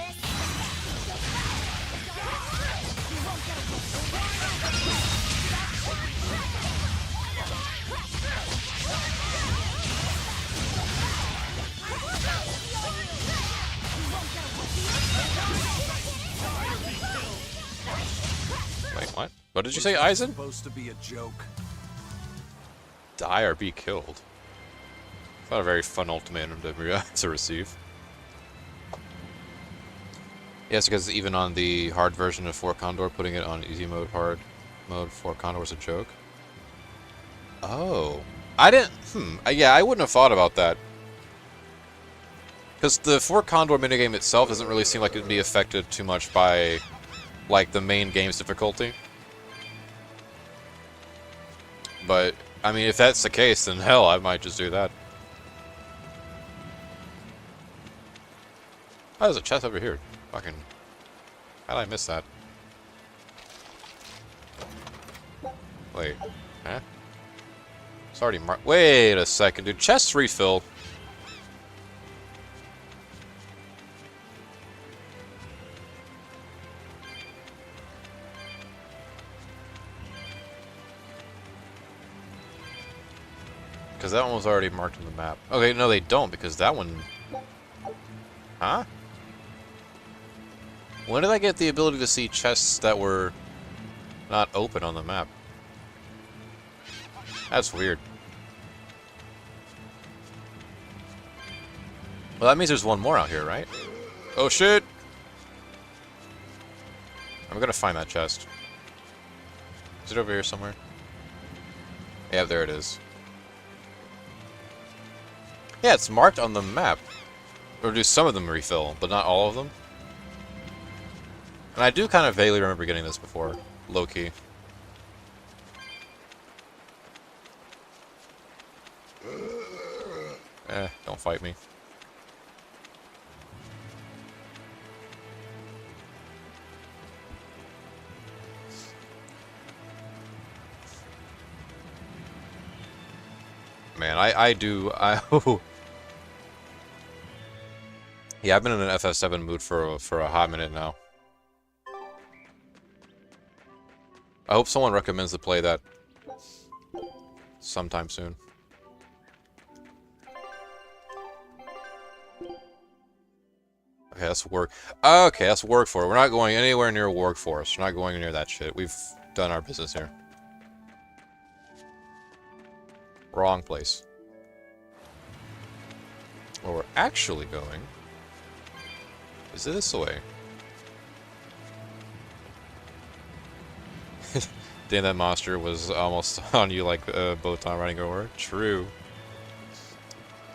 Wait, what? What did you say, Eisen? Supposed to be a joke. Die or be killed. Not a very fun ultimatum to receive. Yes, because even on the hard version of Fort Condor, putting it on easy mode, hard mode, Fort Condor was a joke. Oh. I didn't... yeah, I wouldn't have thought about that. Because the Fort Condor minigame itself doesn't really seem like it would be affected too much by, like, the main game's difficulty. But, I mean, if that's the case, then hell, I might just do that. Oh, there's a chest over here. Fucking... How'd I miss that? Wait. Huh? It's already marked. Wait a second, dude. Chests refill. Because that one was already marked on the map. Okay, no, they don't, because that one... Huh? When did I get the ability to see chests that were not open on the map? That's weird. Well, that means there's one more out here, right? Oh, shit! I'm gonna find that chest. Is it over here somewhere? Yeah, there it is. Yeah, it's marked on the map. Or do some of them refill, but not all of them? And I do kind of vaguely remember getting this before. Low-key. Don't fight me. Man, yeah, I've been in an FF7 mood for a hot minute now. I hope someone recommends to play that sometime soon. Okay, that's work. Okay, that's work for it. We're not going anywhere near work force. We're not going near that shit. We've done our business here. Wrong place. Where we're actually going is this way. Damn, that monster was almost on you like Botan riding over. True.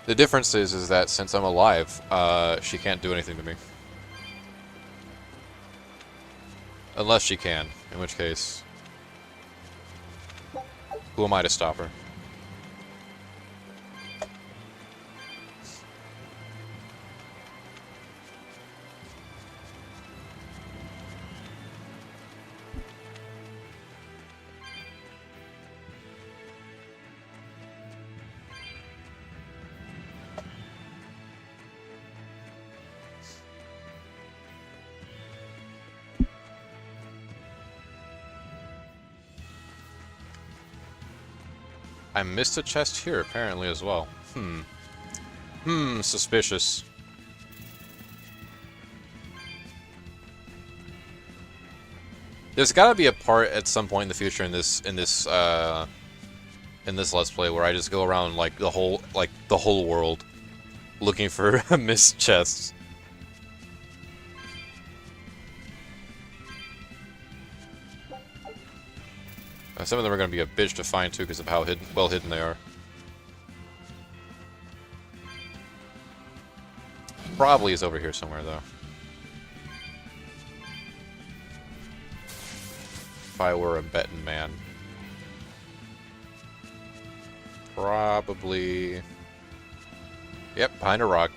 The difference is that since I'm alive, she can't do anything to me. Unless she can, in which case... Who am I to stop her? I missed a chest here, apparently, as well. Suspicious. There's gotta be a part at some point in the future in this Let's Play where I just go around like the whole world looking for missed chests. Some of them are going to be a bitch to find too because of how well hidden they are. Probably is over here somewhere though. If I were a betting man. Probably... Yep, behind a rock.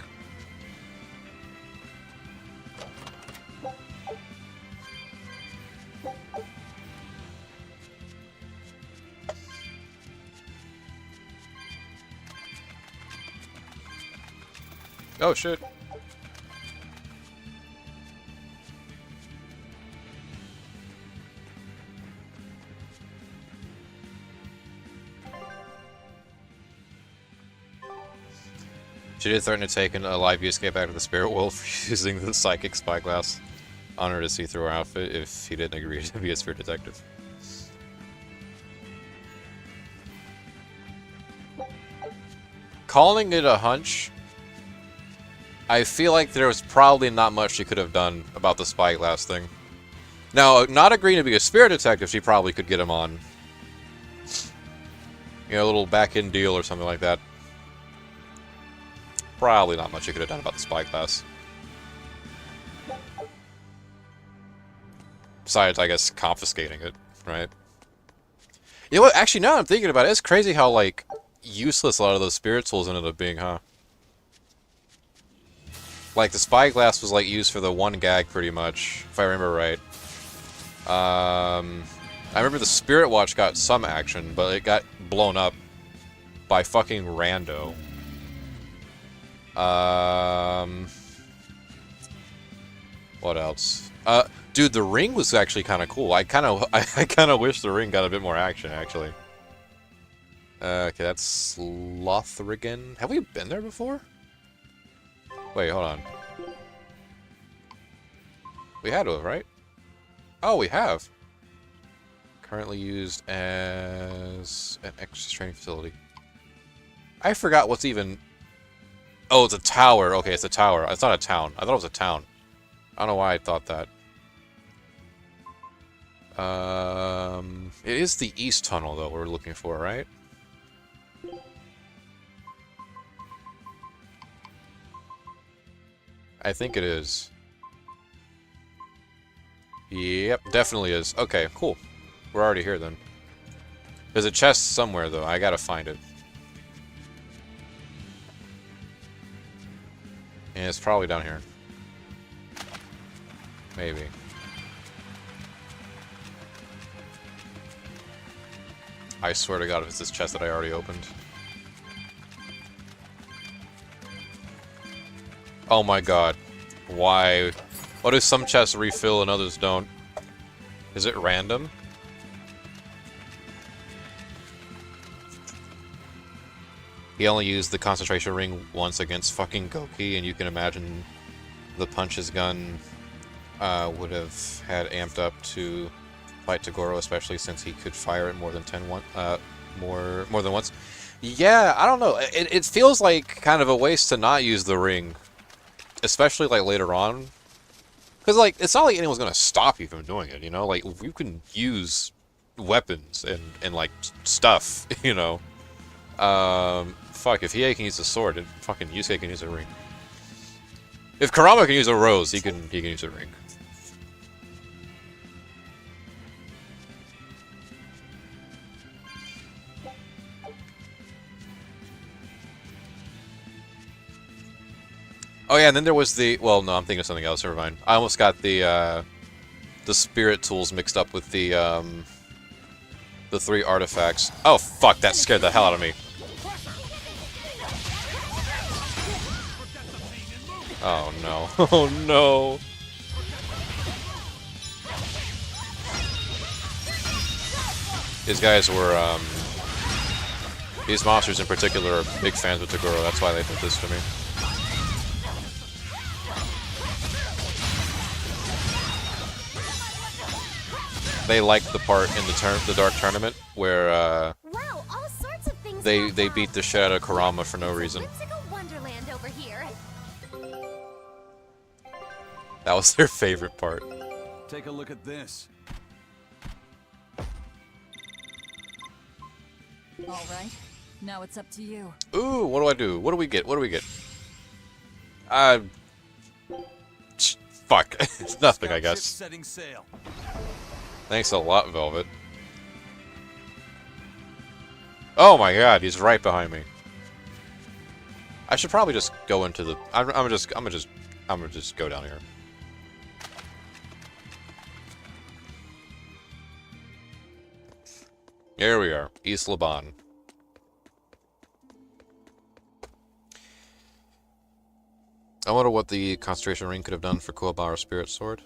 Oh shit. She did threaten to take a live escape out of the spirit world for using the psychic spyglass on her to see through her outfit if he didn't agree to be a spirit detective. Calling it a hunch, I feel like there was probably not much she could have done about the spyglass thing. Now, not agreeing to be a spirit detective, she probably could get him on. You know, a little back-end deal or something like that. Probably not much she could have done about the spyglass. Besides, I guess, confiscating it, right? You know what? Actually, now I'm thinking about it, it's crazy how, like, useless a lot of those spirit tools ended up being, huh? Like, the spyglass was, like, used for the one gag, pretty much, if I remember right. I remember the Spirit Watch got some action, but it got blown up by fucking rando. What else? Dude, the ring was actually kind of cool. I kind of wish the ring got a bit more action, actually. Okay, that's Lothrigan. Have we been there before? Wait, hold on. We had to, right? Oh, we have. Currently used as an extra training facility. I forgot what's even... Oh, it's a tower. Okay, it's a tower. It's not a town. I thought it was a town. I don't know why I thought that. It is the east tunnel, though, we're looking for, right? I think it is. Yep, definitely is. Okay, cool. We're already here, then. There's a chest somewhere, though. I gotta find it. And it's probably down here. Maybe. I swear to God, if it's this chest that I already opened. Oh my God. Why? Why do some chests refill and others don't? Is it random? He only used the concentration ring once against fucking Goki, and you can imagine the punch his gun would have had amped up to fight Tagoro, especially since he could fire it more than more than once. Yeah, I don't know. It feels like kind of a waste to not use the ring, especially like later on, because like it's not like anyone's gonna stop you from doing it. You know, like you can use weapons and like stuff. You know, fuck, if Hiei can use a sword, then fucking Yusuke can use a ring. If Kurama can use a rose, he can use a ring. Oh yeah, and then there was the... Well, no, I'm thinking of something else. Never mind. I almost got the spirit tools mixed up with the 3 artifacts. Oh, fuck, that scared the hell out of me. Oh, no. Oh, no. These guys were, these monsters in particular are big fans of Toguro. That's why they did this to me. They liked the part in the Dark Tournament where Wow, all sorts of things they beat the shit out of Kurama for no reason. Whimsical wonderland over here. That was their favorite part. Take a look at this. All right. Now it's up to you. Ooh, what do I do? What do we get? What do we get? Fuck. It's nothing, I guess. Setting sail. Thanks a lot, Velvet. Oh my god, he's right behind me. I should probably just go into the... I'm gonna just go down here. Here we are, East Laban. I wonder what the concentration ring could have done for Kuwabara's spirit sword.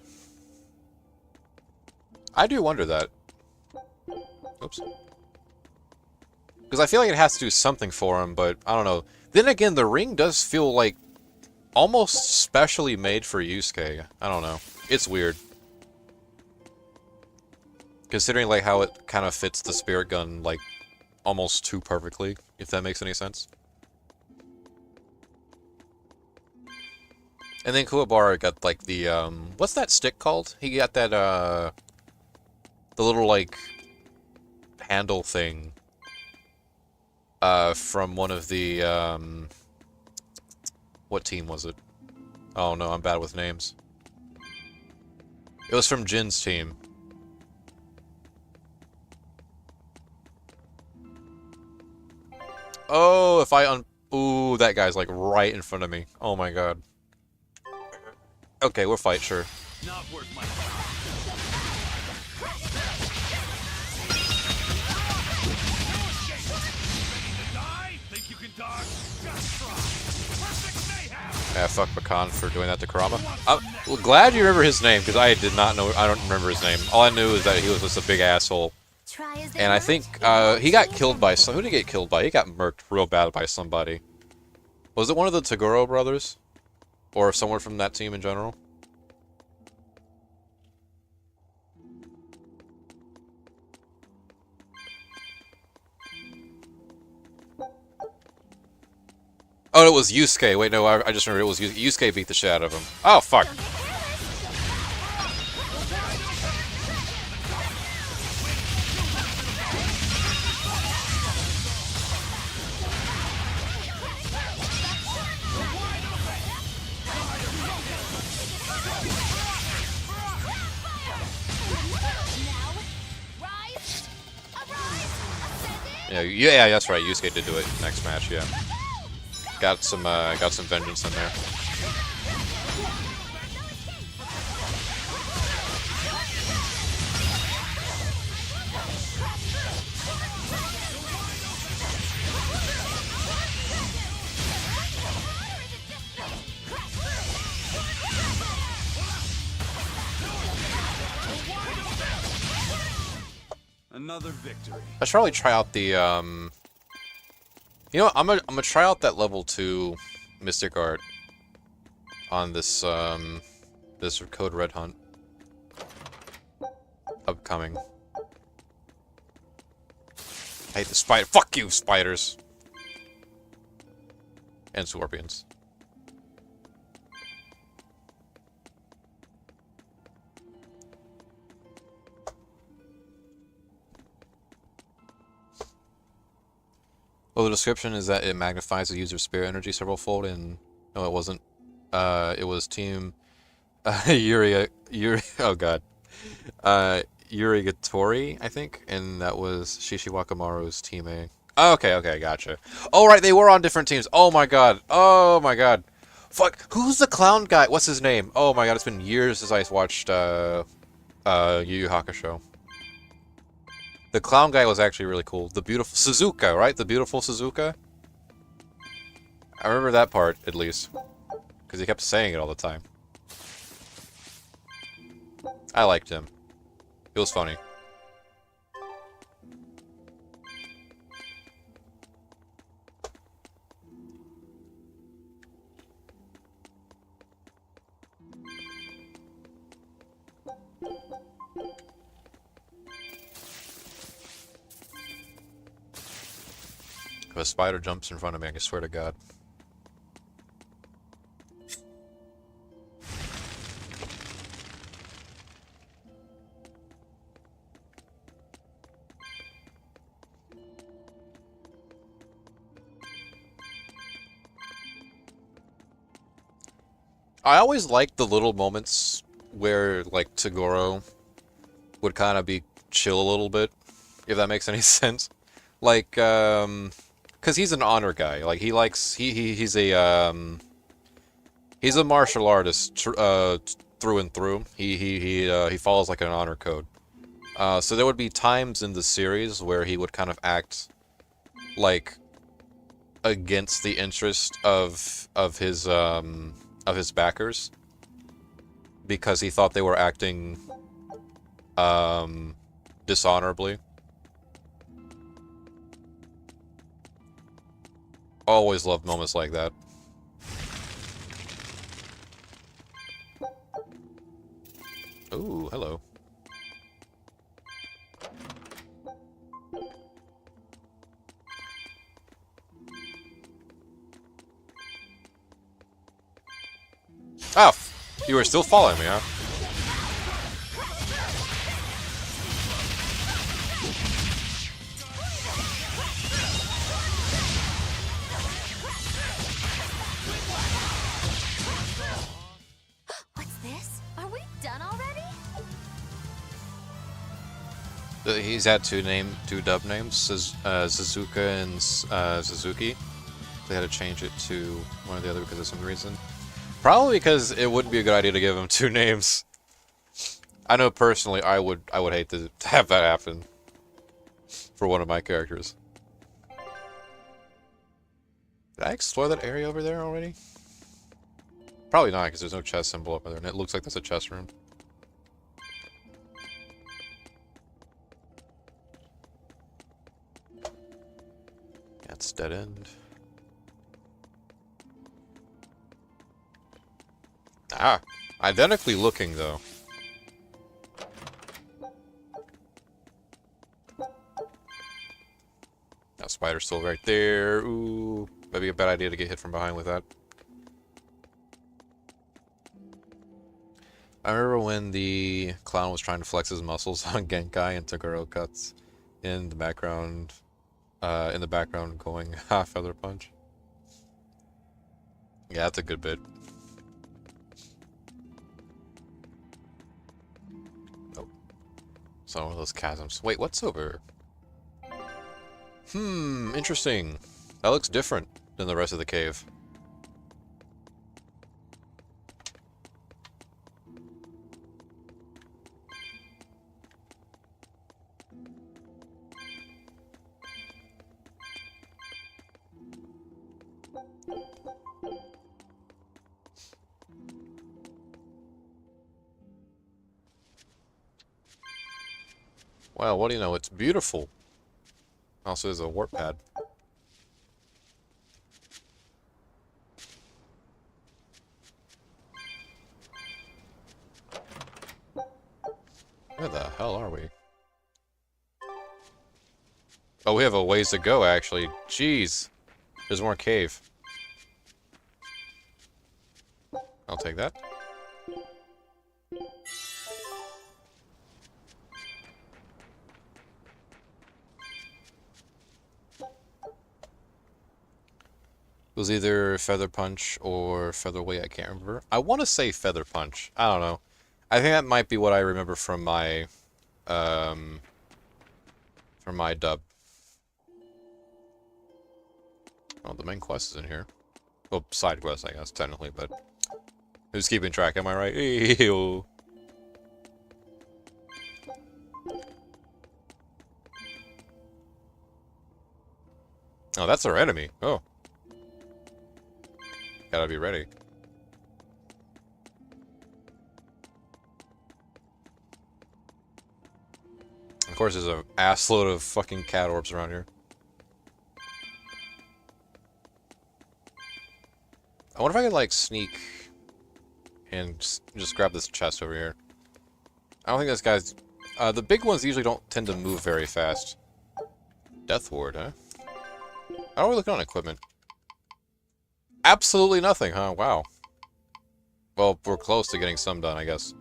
I do wonder that. Oops. Because I feel like it has to do something for him, but I don't know. Then again, the ring does feel like almost specially made for Yusuke. I don't know. It's weird. Considering like how it kind of fits the spirit gun like almost too perfectly, if that makes any sense. And then Kuwabara got like the what's that stick called? He got that the little like handle thing from one of the what team was it? Oh no, I'm bad with names. It was from Jin's team. Oh, if I ooh, that guy's like right in front of me. Oh my god. Okay, we'll fight, sure. Not worth my Yeah, fuck Bakan for doing that to Kurama. I'm glad you remember his name, because I did not know. I don't remember his name. All I knew is that he was just a big asshole. And I think he got killed by some. Who did he get killed by? He got murked real bad by somebody. Was it one of the Toguro brothers? Or someone from that team in general? Oh, it was Yusuke. Wait, no, I just remembered it was Yusuke beat the shit out of him. Oh, fuck. Yeah, that's right. Yusuke did do it next match, yeah. Got some vengeance in there. Another victory. I should probably try out the you know, I'm gonna try out that level 2 Mystic Art on this this Code Red hunt upcoming. I hate the spider. Fuck you, spiders and scorpions. Well, the description is that it magnifies the user's spirit energy several fold, and no, it wasn't. It was Team Yuri. Oh god, Yurigatori, I think, and that was Shishiwakamaru's Team A. Oh, okay, gotcha. Oh right, they were on different teams. Oh my god. Fuck, who's the clown guy? What's his name? Oh my god, it's been years since I watched Yu Yu Hakusho. The clown guy was actually really cool. The beautiful Suzuka, right? The beautiful Suzuka? I remember that part, at least. Because he kept saying it all the time. I liked him. It was funny. If a spider jumps in front of me, I swear to God. I always liked the little moments where, like, Toguro would kind of be chill a little bit, if that makes any sense. Like, because he's an honor guy. Like, he likes, he's a martial artist, through and through. He follows, like, an honor code. So there would be times in the series where he would kind of act, like, against the interest of his backers, because he thought they were acting dishonorably. Always loved moments like that. Ooh, hello. Oh, you were still following me, huh? What's this? Are we done already? He's had two dub names, Suzuka and Suzuki. They had to change it to one or the other because of some reason. Probably because it wouldn't be a good idea to give him two names. I know personally I would hate to have that happen for one of my characters. Did I explore that area over there already? Probably not, because there's no chest symbol over there, and it looks like that's a chest room. That's dead end. Ah, identically looking though. That spider's still right there. Ooh, that'd be a bad idea to get hit from behind with that. I remember when the clown was trying to flex his muscles on Genkai and Toguro cuts in the background going feather punch. Yeah, that's a good bit. So one of those chasms. Wait, what's over? Interesting. That looks different than the rest of the cave. Well, what do you know? It's beautiful. Also, there's a warp pad. Where the hell are we? Oh, we have a ways to go, actually. Jeez. There's more cave. I'll take that. It was either Feather Punch or Featherweight, I can't remember. I want to say Feather Punch. I don't know. I think that might be what I remember from my dub. Oh, the main quest is in here. Well, side quest, I guess, technically, but who's keeping track? Am I right? Ew. Oh, that's our enemy. Oh. Gotta be ready. Of course, there's an assload of fucking cat orbs around here. I wonder if I could, like, sneak and just grab this chest over here. I don't think this guy's... the big ones usually don't tend to move very fast. Death Ward, huh? How are we looking on equipment? Absolutely nothing, huh? Wow. Well, we're close to getting some done, I guess.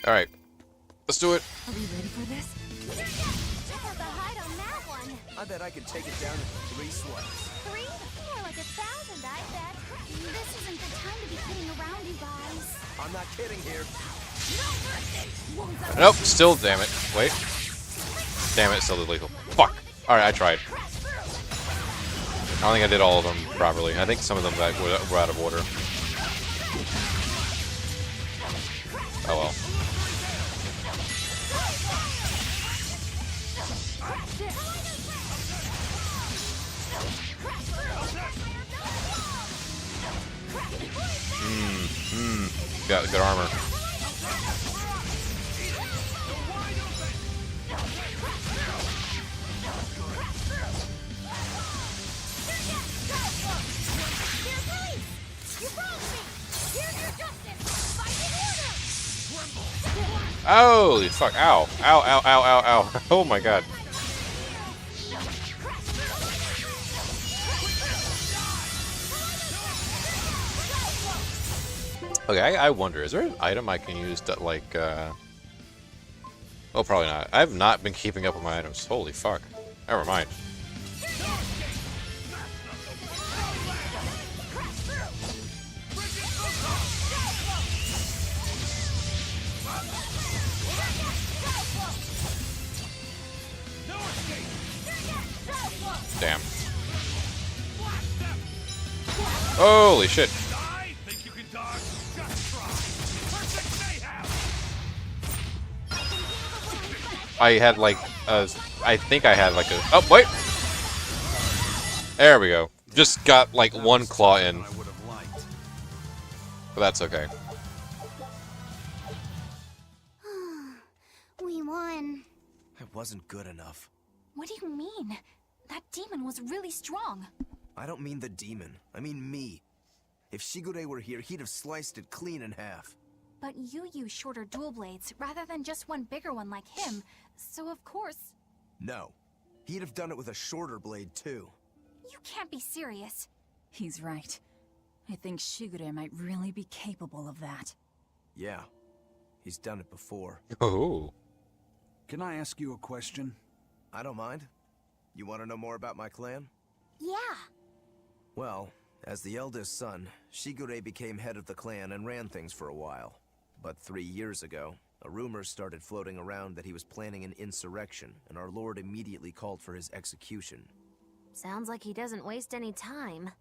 Alright. Let's do it. Are we ready for this? Check out the height on that one. I bet I could take it down in 3 swipes. 3? More like 1,000, I bet. This isn't the time to be kidding around, you guys. I'm not kidding here. Nope, still damn it. Wait. Damn it, still illegal. Fuck. Alright, I tried. I don't think I did all of them properly. I think some of them were out of order. Oh well. Got good armor. Holy fuck. Ow. Ow, ow, ow, ow, ow. Oh my god. Okay, I wonder, is there an item I can use that, like, oh, probably not. I have not been keeping up with my items. Holy fuck. Never mind. Damn. Holy shit. I had like I think I had like a... Oh, wait! There we go. Just got like one claw in. But that's okay. We won. It wasn't good enough. What do you mean? That demon was really strong. I don't mean the demon. I mean me. If Shigure were here, he'd have sliced it clean in half. But you use shorter dual blades rather than just one bigger one like him, so of course... No. He'd have done it with a shorter blade, too. You can't be serious. He's right. I think Shigure might really be capable of that. Yeah. He's done it before. Oh. Can I ask you a question? I don't mind. You want to know more about my clan? Yeah. Well, as the eldest son, Shigure became head of the clan and ran things for a while. But 3 years ago, a rumor started floating around that he was planning an insurrection, and our lord immediately called for his execution. Sounds like he doesn't waste any time.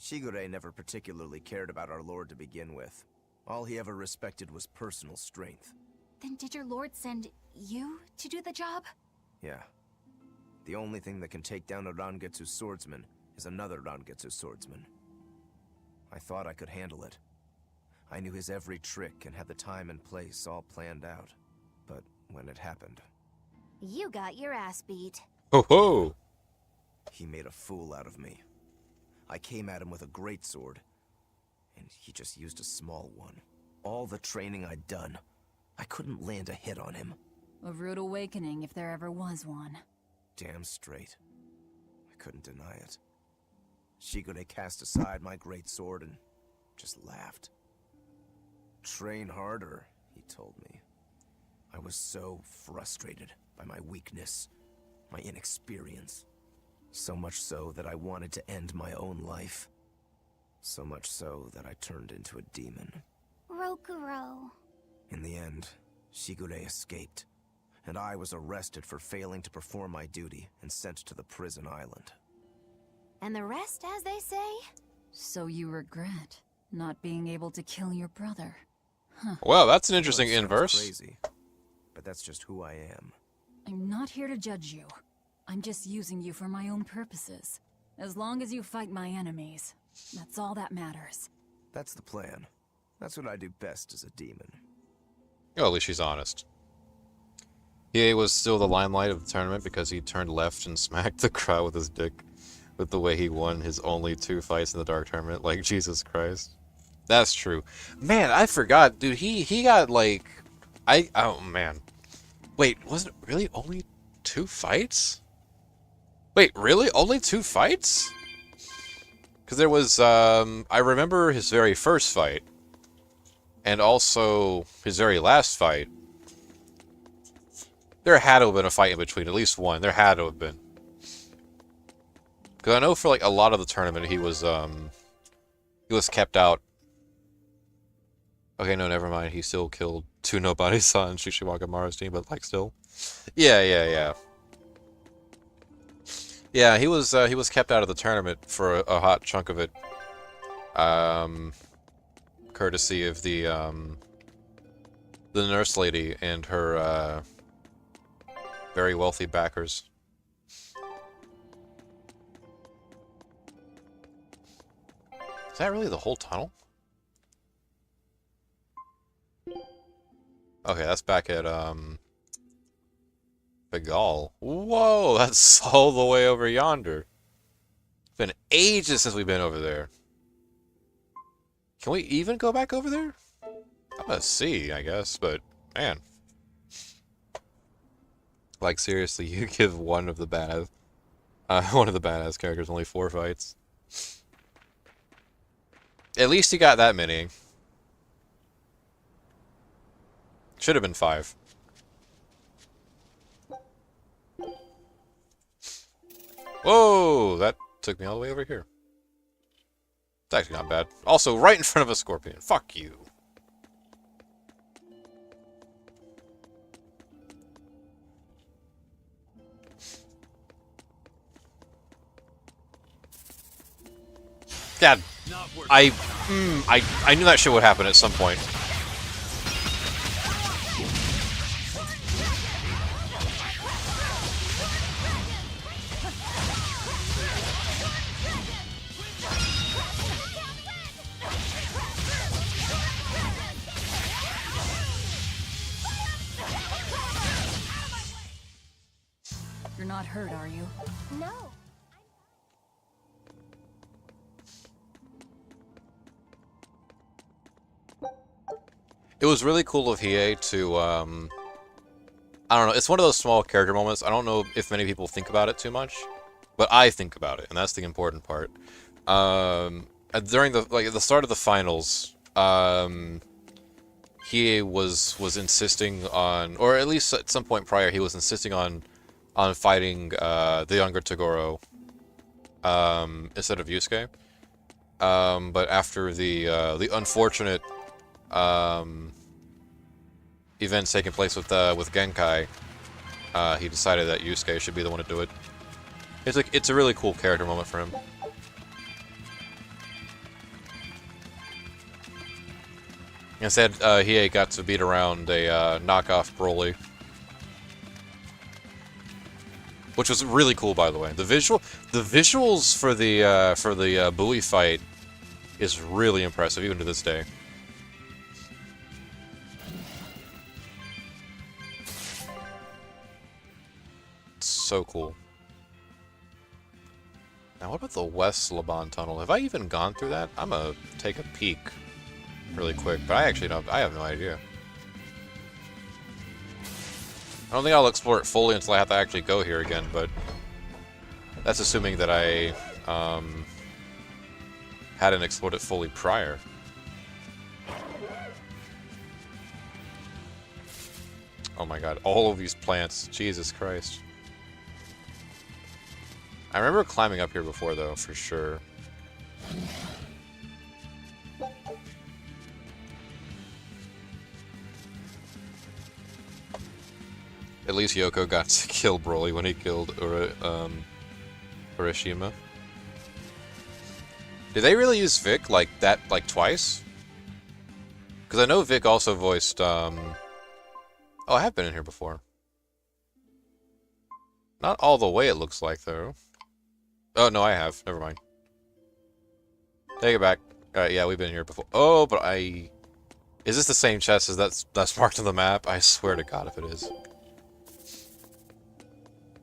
Shigure never particularly cared about our lord to begin with. All he ever respected was personal strength. Then did your lord send you to do the job? Yeah. The only thing that can take down a Rangetsu swordsman is another Rangetsu swordsman. I thought I could handle it. I knew his every trick and had the time and place all planned out. But when it happened... You got your ass beat. Ho ho! He made a fool out of me. I came at him with a greatsword, and he just used a small one. All the training I'd done, I couldn't land a hit on him. A rude awakening if there ever was one. Damn straight. I couldn't deny it. Shigure cast aside my greatsword and just laughed. Train harder, he told me. I was so frustrated. by my weakness, my inexperience. So much so that I wanted to end my own life. So much so that I turned into a demon. Rokuro. In the end, Shigure escaped, and I was arrested for failing to perform my duty and sent to the prison island. And the rest, as they say? So you regret not being able to kill your brother. Well, that's an interesting Well, it sounds inverse. crazy, but that's just who I am. I'm not here to judge you. I'm just using you for my own purposes. As long as you fight my enemies, that's all that matters. That's the plan. That's what I do best as a demon. Oh, at least she's honest. EA was still the limelight of the tournament because he turned left and smacked the crowd with his dick. With the way he won his only 2 fights in the Dark Tournament. Like, Jesus Christ. That's true. Man, I forgot. Dude, he got, like... Oh, man. Wait, wasn't it really only 2 fights? Wait, really? Only 2 fights? Because there was, I remember his very first fight. And also his very last fight. There had to have been a fight in between. At least one. There had to have been. Because I know for, like, a lot of the tournament, he was kept out. Okay, no, never mind. He still killed 2 nobodies on Shishiwaka team, but, like, still. Yeah. Yeah, he was kept out of the tournament for a hot chunk of it. Courtesy of the nurse lady and her, very wealthy backers. Is that really the whole tunnel? Okay, that's back at, Begal. Whoa, that's all the way over yonder. It's been ages since we've been over there. Can we even go back over there? I'm gonna see, I guess, but, man. Like, seriously, you give one of the badass characters only 4 fights. At least he got that many. Should have been 5. Whoa! That took me all the way over here. It's actually not bad. Also, right in front of a scorpion. Fuck you. God. I knew that shit would happen at some point. You're not hurt, are you? No. It was really cool of Hiei to, I don't know, it's one of those small character moments. I don't know if many people think about it too much, but I think about it, and that's the important part. During the start of the finals, Hiei was insisting on, or at least at some point prior, he was insisting on fighting the younger Toguro instead of Yusuke. But after the unfortunate events taking place with Genkai, he decided that Yusuke should be the one to do it. It's a really cool character moment for him. Instead, Hiei got to beat around a knockoff Broly, which was really cool, by the way. The visuals for the Bui fight is really impressive, even to this day. It's so cool. Now, what about the West Laban Tunnel? Have I even gone through that? I'm gonna take a peek really quick, but I actually don't. I have no idea. I don't think I'll explore it fully until I have to actually go here again, but that's assuming that I hadn't explored it fully prior. Oh my god, all of these plants. Jesus Christ. I remember climbing up here before, though, for sure. At least Yoko got to kill Broly when he killed Urashima. Did they really use Vic like that, like twice? Because I know Vic also voiced, Oh, I have been in here before. Not all the way, it looks like, though. Oh, no, I have. Never mind. Take it back. Alright, yeah, we've been here before. Oh, but I... Is this the same chest as that's marked on the map? I swear to God if it is.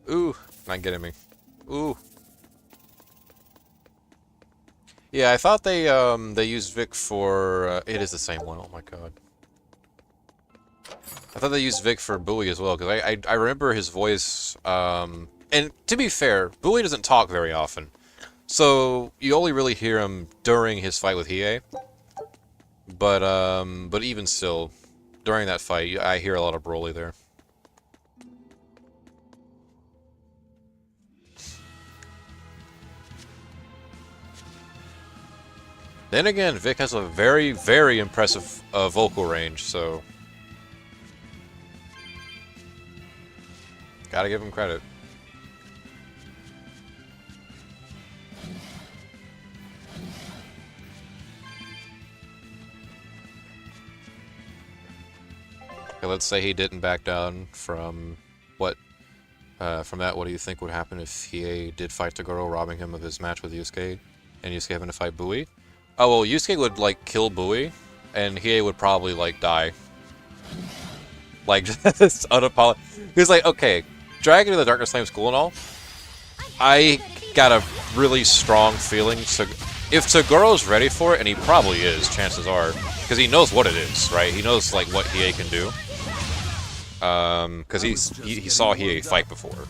Ooh, not getting me. Ooh. Yeah, I thought they used Vic for... it is the same one, oh my god. I thought they used Vic for Bowie as well, because I remember his voice, and to be fair, Bowie doesn't talk very often. So, you only really hear him during his fight with Hiei. But even still, during that fight, I hear a lot of Broly there. Then again, Vic has a very, very impressive vocal range, so... Gotta give him credit. Okay, let's say he didn't back down from what... from that, what do you think would happen if Hiei did fight Toguro, robbing him of his match with Yusuke, and Yusuke having to fight Bowie? Oh, well, Yusuke would, like, kill Bowie, and Hiei would probably, like, die. Like, just unapologetic. He's like, okay, Dragon of the Darkness Flame's cool and all. I got a really strong feeling, so if Togoro's ready for it, and he probably is, chances are, because he knows what it is, right? He knows, like, what Hiei can do. Because he saw Hiei fight before.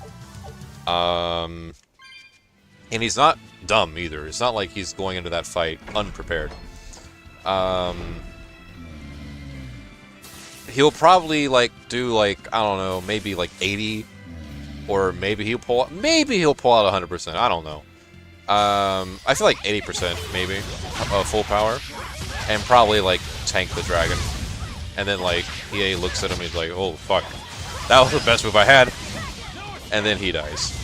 And he's not dumb either. It's not like he's going into that fight unprepared. He'll probably like do like, I don't know, maybe like 80, or maybe he'll pull out 100%. I don't know. I feel like 80% maybe of full power, and probably like tank the dragon. And then like EA looks at him, he's like, oh fuck, that was the best move I had. And then he dies.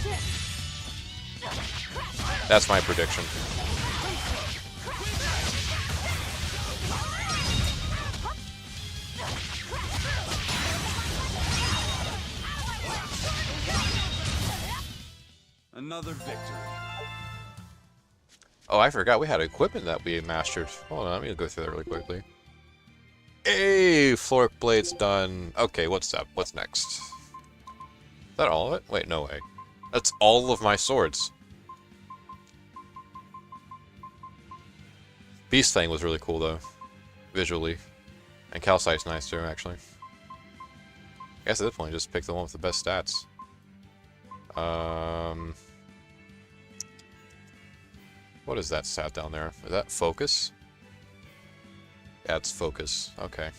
That's my prediction. Another victory. Oh, I forgot we had equipment that we mastered. Hold on, let me go through that really quickly. Hey, Floric Blade's done. Okay, what's up? What's next? Is that all of it? Wait, no way. That's all of my swords. Beast Thing was really cool, though. Visually. And Calcite's nice, too, actually. I guess at this point, just pick the one with the best stats. What is that stat down there? Is that focus? Yeah, it's focus. Okay.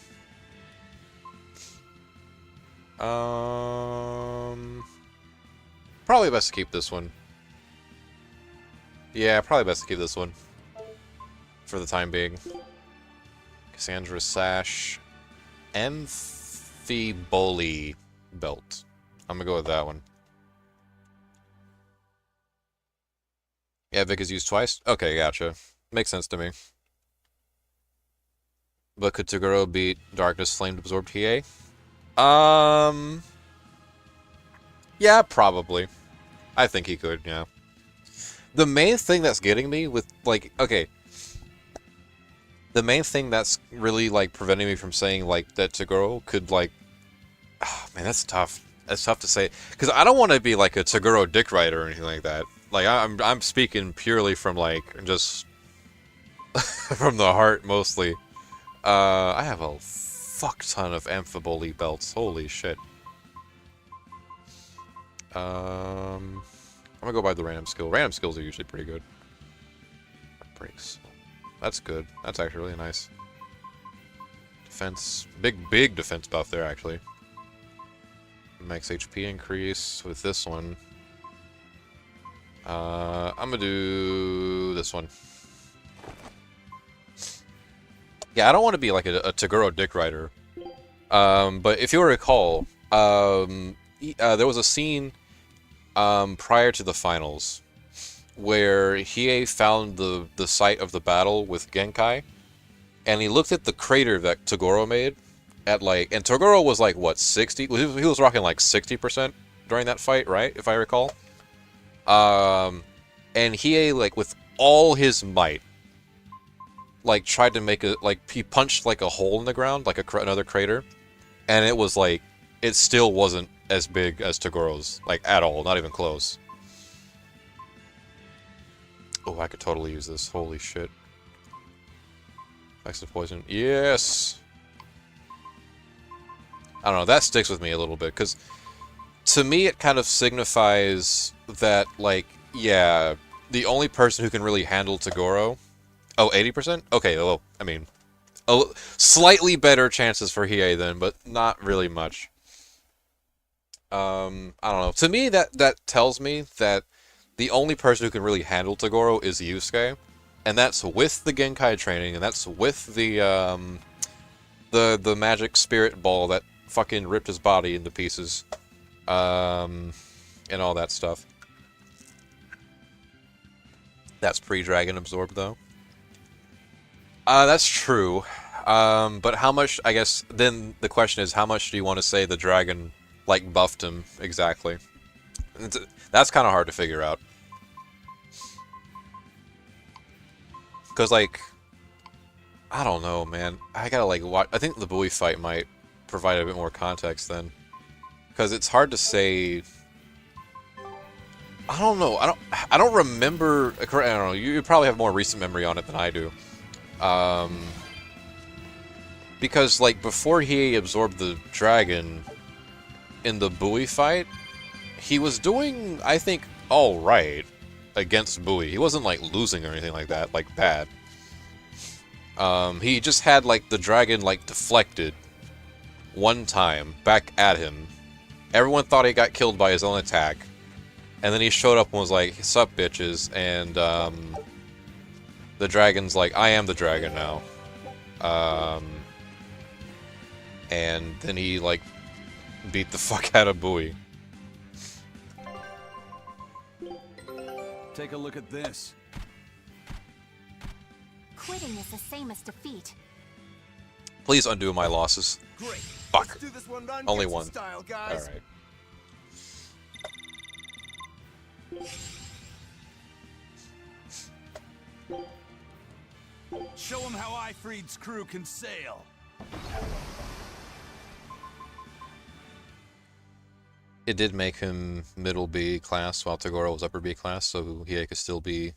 Probably best to keep this one. Yeah, probably best to keep this one. For the time being. Cassandra Sash. Amphiboli Belt. I'm gonna go with that one. Yeah, Vic is used twice? Okay, gotcha. Makes sense to me. But could Toguro beat Darkness Flamed Absorbed Hiei? Yeah, probably. I think he could, yeah. The main thing that's getting me with, like, okay. The main thing that's really, like, preventing me from saying, like, that Toguro could, like... Oh, man, that's tough. That's tough to say. Because I don't want to be, like, a Toguro dick rider or anything like that. Like, I'm speaking purely from, like, just... from the heart, mostly. I have a fuck ton of Amphiboli belts. Holy shit. I'm gonna go by the random skill. Random skills are usually pretty good. Breaks. That's good. That's actually really nice. Defense. Big defense buff there, actually. max HP increase with this one. I'm gonna do this one. Yeah, I don't want to be like a Toguro dick rider. But if you recall, there was a scene prior to the finals where Hiei found the site of the battle with Genkai, and he looked at the crater that Toguro made at like, and Toguro was like what, 60? He was rocking like 60% during that fight, right? If I recall. And Hiei, like with all his might, like tried to make a, like he punched like a hole in the ground, like another crater, and it was like, it still wasn't as big as Togoro's, like at all, not even close. Oh, I could totally use this. Holy shit. Effects of poison. Yes! I don't know, that sticks with me a little bit, because to me it kind of signifies that, like, yeah, the only person who can really handle Toguro... Oh, 80%? Okay, well, I mean, slightly better chances for Hiei then, but not really much. I don't know. To me, that tells me that the only person who can really handle Toguro is Yusuke, and that's with the Genkai training, and that's with the magic spirit ball that fucking ripped his body into pieces, and all that stuff. That's pre-dragon absorbed, though. That's true. But how much, I guess, then the question is, how much do you want to say the dragon, like, buffed him, exactly? That's kind of hard to figure out. Because, like, I don't know, man. I gotta, like, watch. I think the Bowie fight might provide a bit more context then. Because it's hard to say... I don't know. I don't remember... I don't know. You probably have more recent memory on it than I do. Because, like, before he absorbed the dragon in the Bowie fight, he was doing, I think, alright against Bowie. He wasn't, like, losing or anything like that, like, bad. He just had, like, the dragon, like, deflected one time back at him. Everyone thought he got killed by his own attack. And then he showed up and was like, sup, bitches, and, the dragon's like, I am the dragon now. And then he, like, beat the fuck out of Bowie. Take a look at this. Quitting is the same as defeat. Please undo my losses. Great. Fuck. Let's do this one run, Only get some one. style, guys. Alright. Show him how Ifreed's crew can sail. It did make him middle B class while Toguro was upper B class, so he could still be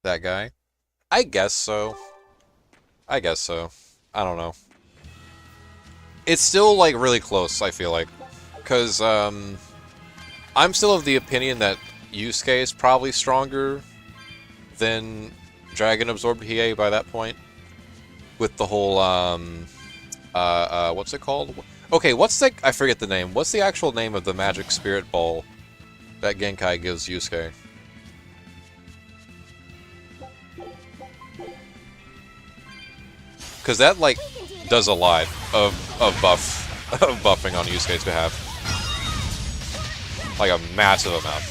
that guy. I guess so. I guess so. I don't know. It's still, like, really close, I feel like. Because, I'm still of the opinion that Yusuke is probably stronger than Dragon absorbed Hiei by that point. With the whole, what's it called? Okay, what's the... I forget the name. What's the actual name of the magic spirit ball that Genkai gives Yusuke? Because that, like, does a lot of buffing on Yusuke's behalf. Like a massive amount.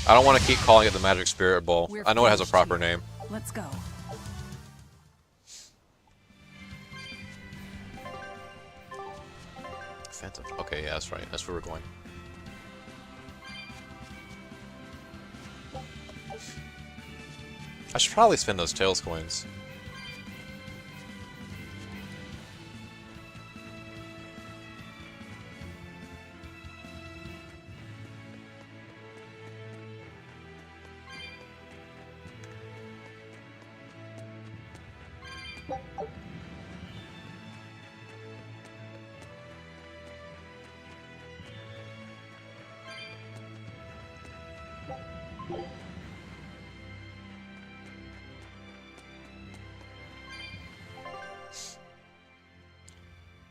I don't want to keep calling it the Magic Spirit Ball. I know it has a proper name. Let's go. Phantom. Okay, yeah, that's right. That's where we're going. I should probably spend those Tails coins.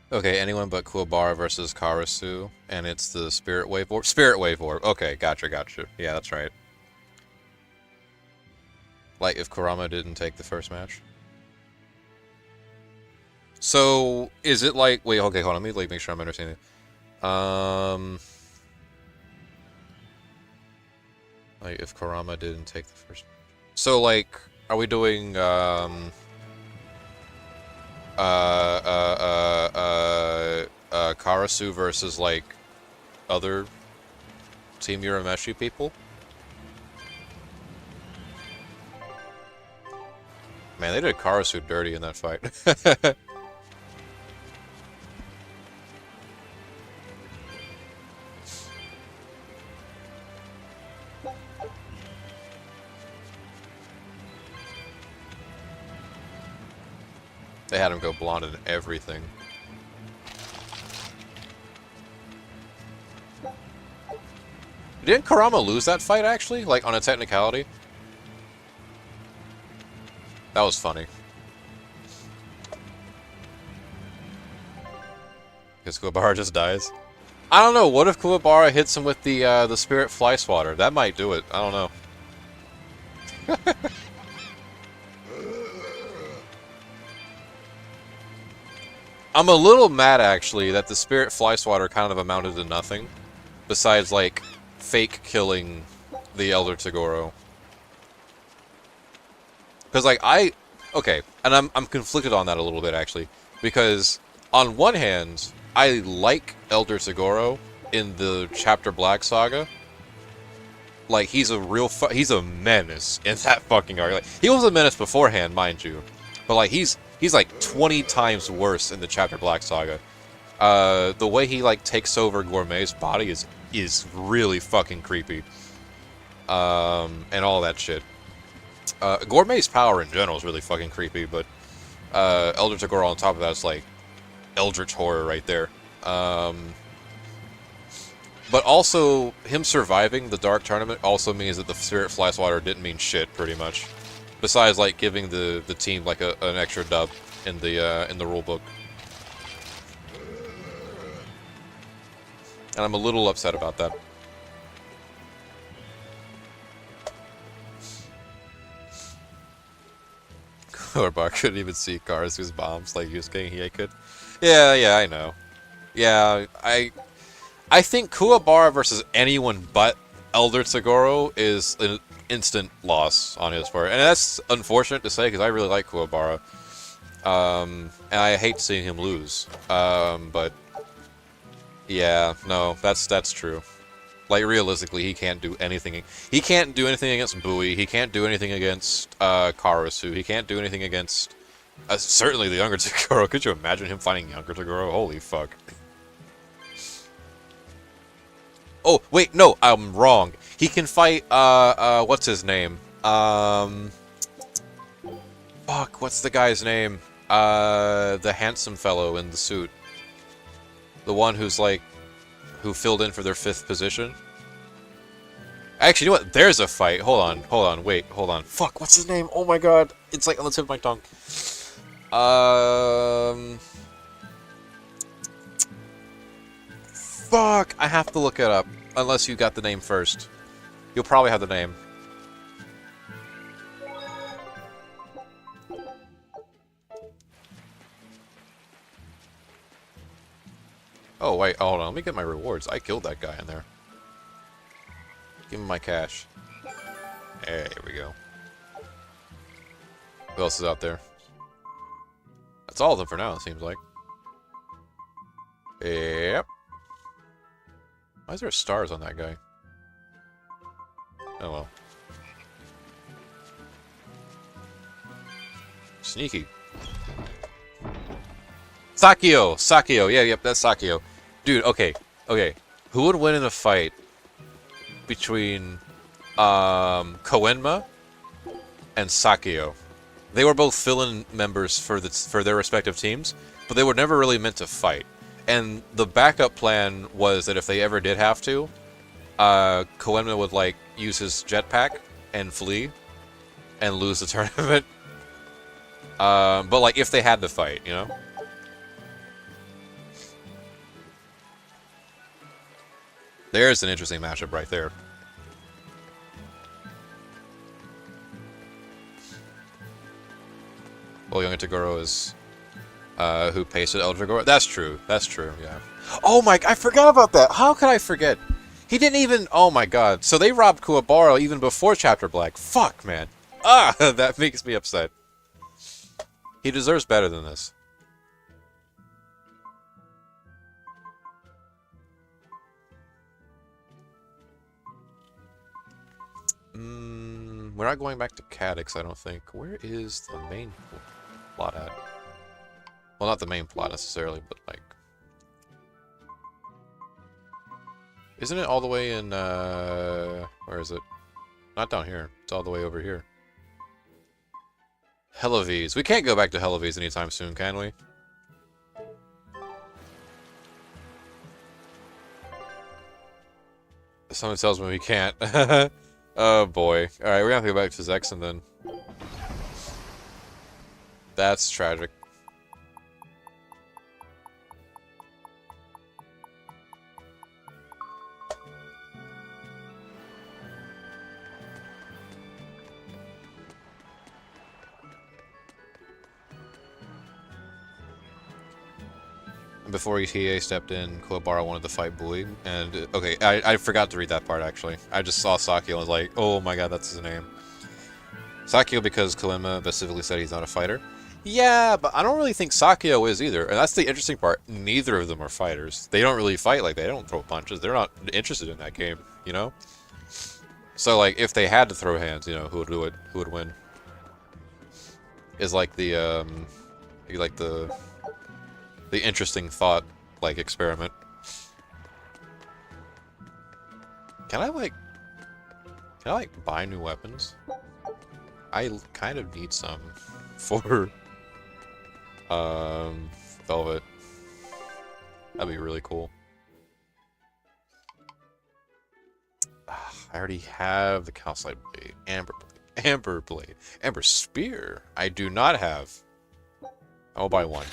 Okay, anyone but Kuwabara versus Karasu, and it's the Spirit Wave Orb. Spirit Wave Orb. Okay, gotcha. Yeah, that's right. Like if Kurama didn't take the first match. So is it like? Wait, okay, hold on. Let me like make sure I'm understanding. Like if Kurama didn't take the first. So like, are we doing Karasu versus like other Team Urameshi people? Man, they did Karasu dirty in that fight. They had him go blonde and everything. Didn't Kurama lose that fight, actually? Like, on a technicality? That was funny. Because Kuwabara just dies. I don't know, what if Kuwabara hits him with the Spirit Fly Swatter? That might do it. I don't know. I'm a little mad, actually, that the Spirit Fly Swatter kind of amounted to nothing. Besides, like, fake killing the Elder Toguro. Because, like, okay, and I'm conflicted on that a little bit, actually. Because, on one hand, I like Elder Toguro in the Chapter Black saga. Like, he's a real he's a menace in that fucking arc. Like, he was a menace beforehand, mind you. But, like, he's like 20 times worse in the Chapter Black saga. The way he, like, takes over Gourmet's body is really fucking creepy. And all that shit. Gourmet's power in general is really fucking creepy, but Elder Toguro on top of that is, like, eldritch horror right there. But also, him surviving the Dark Tournament also means that the Spirit Fly Swatter didn't mean shit, pretty much. Besides, like, giving the team, like, an extra dub in the rulebook. And I'm a little upset about that. Kuwabara couldn't even see Karasu's bombs like Yusuke Hiei could. Yeah, I know. Yeah, I think Kuwabara versus anyone but Elder Toguro is an instant loss on his part. And that's unfortunate to say, because I really like Kuwabara. And I hate seeing him lose. But yeah, no, that's true. Like, realistically, he can't do anything. He can't do anything against Bui. He can't do anything against Karasu. He can't do anything against certainly the younger Toguro. Could you imagine him fighting younger Toguro? Holy fuck. Oh, wait, no, I'm wrong. He can fight, what's his name? Fuck, what's the guy's name? The handsome fellow in the suit. The one who's, like, who filled in for their 5th position. Actually, you know what? There's a fight. Hold on, wait, hold on. Fuck, what's his name? Oh my god. It's, like, on the tip of my tongue. Fuck, I have to look it up. Unless you got the name first. You'll probably have the name. Oh, wait, hold on. Let me get my rewards. I killed that guy in there. Give me my cash. There we go. Who else is out there? That's all of them for now, it seems like. Yep. Why is there stars on that guy? Oh well. Sneaky. Sakio! Yeah, yep, that's Sakio. Dude, okay. Who would win in a fight between Koenma and Sakio? They were both fill-in members for their respective teams, but they were never really meant to fight. And the backup plan was that if they ever did have to, Koenma would, like, use his jetpack and flee and lose the tournament. But, like, if they had to fight, you know? There's an interesting matchup right there. Well, young Tagoro is who pasted El Tagoro. That's true. That's true. Yeah. Oh my! I forgot about that. How could I forget? He didn't even. Oh my God! So they robbed Kuwabara even before Chapter Black. Fuck, man. Ah, that makes me upset. He deserves better than this. We're not going back to Cadix, I don't think. Where is the main plot at? Well, not the main plot necessarily, but like... Isn't it all the way in, where is it? Not down here. It's all the way over here. Helavies. We can't go back to Helavies anytime soon, can we? Someone tells me we can't. Oh boy. Alright, we're gonna have to go back to Zexen then. That's tragic. Before ETA stepped in, Kuwabara wanted to fight Bui, and okay, I forgot to read that part actually. I just saw Sakio and was like, oh my god, that's his name. Sakio because Koenma specifically said he's not a fighter. Yeah, but I don't really think Sakio is either, and that's the interesting part. Neither of them are fighters. They don't really fight, like they don't throw punches. They're not interested in that game, you know? So like, if they had to throw hands, you know, who would do it? Who would win? Is like the interesting thought, like, experiment. Can I buy new weapons? I kind of need some for, Velvet. That'd be really cool. I already have the Calcite Blade, Amber Blade, Amber Spear. I do not have. I'll buy one.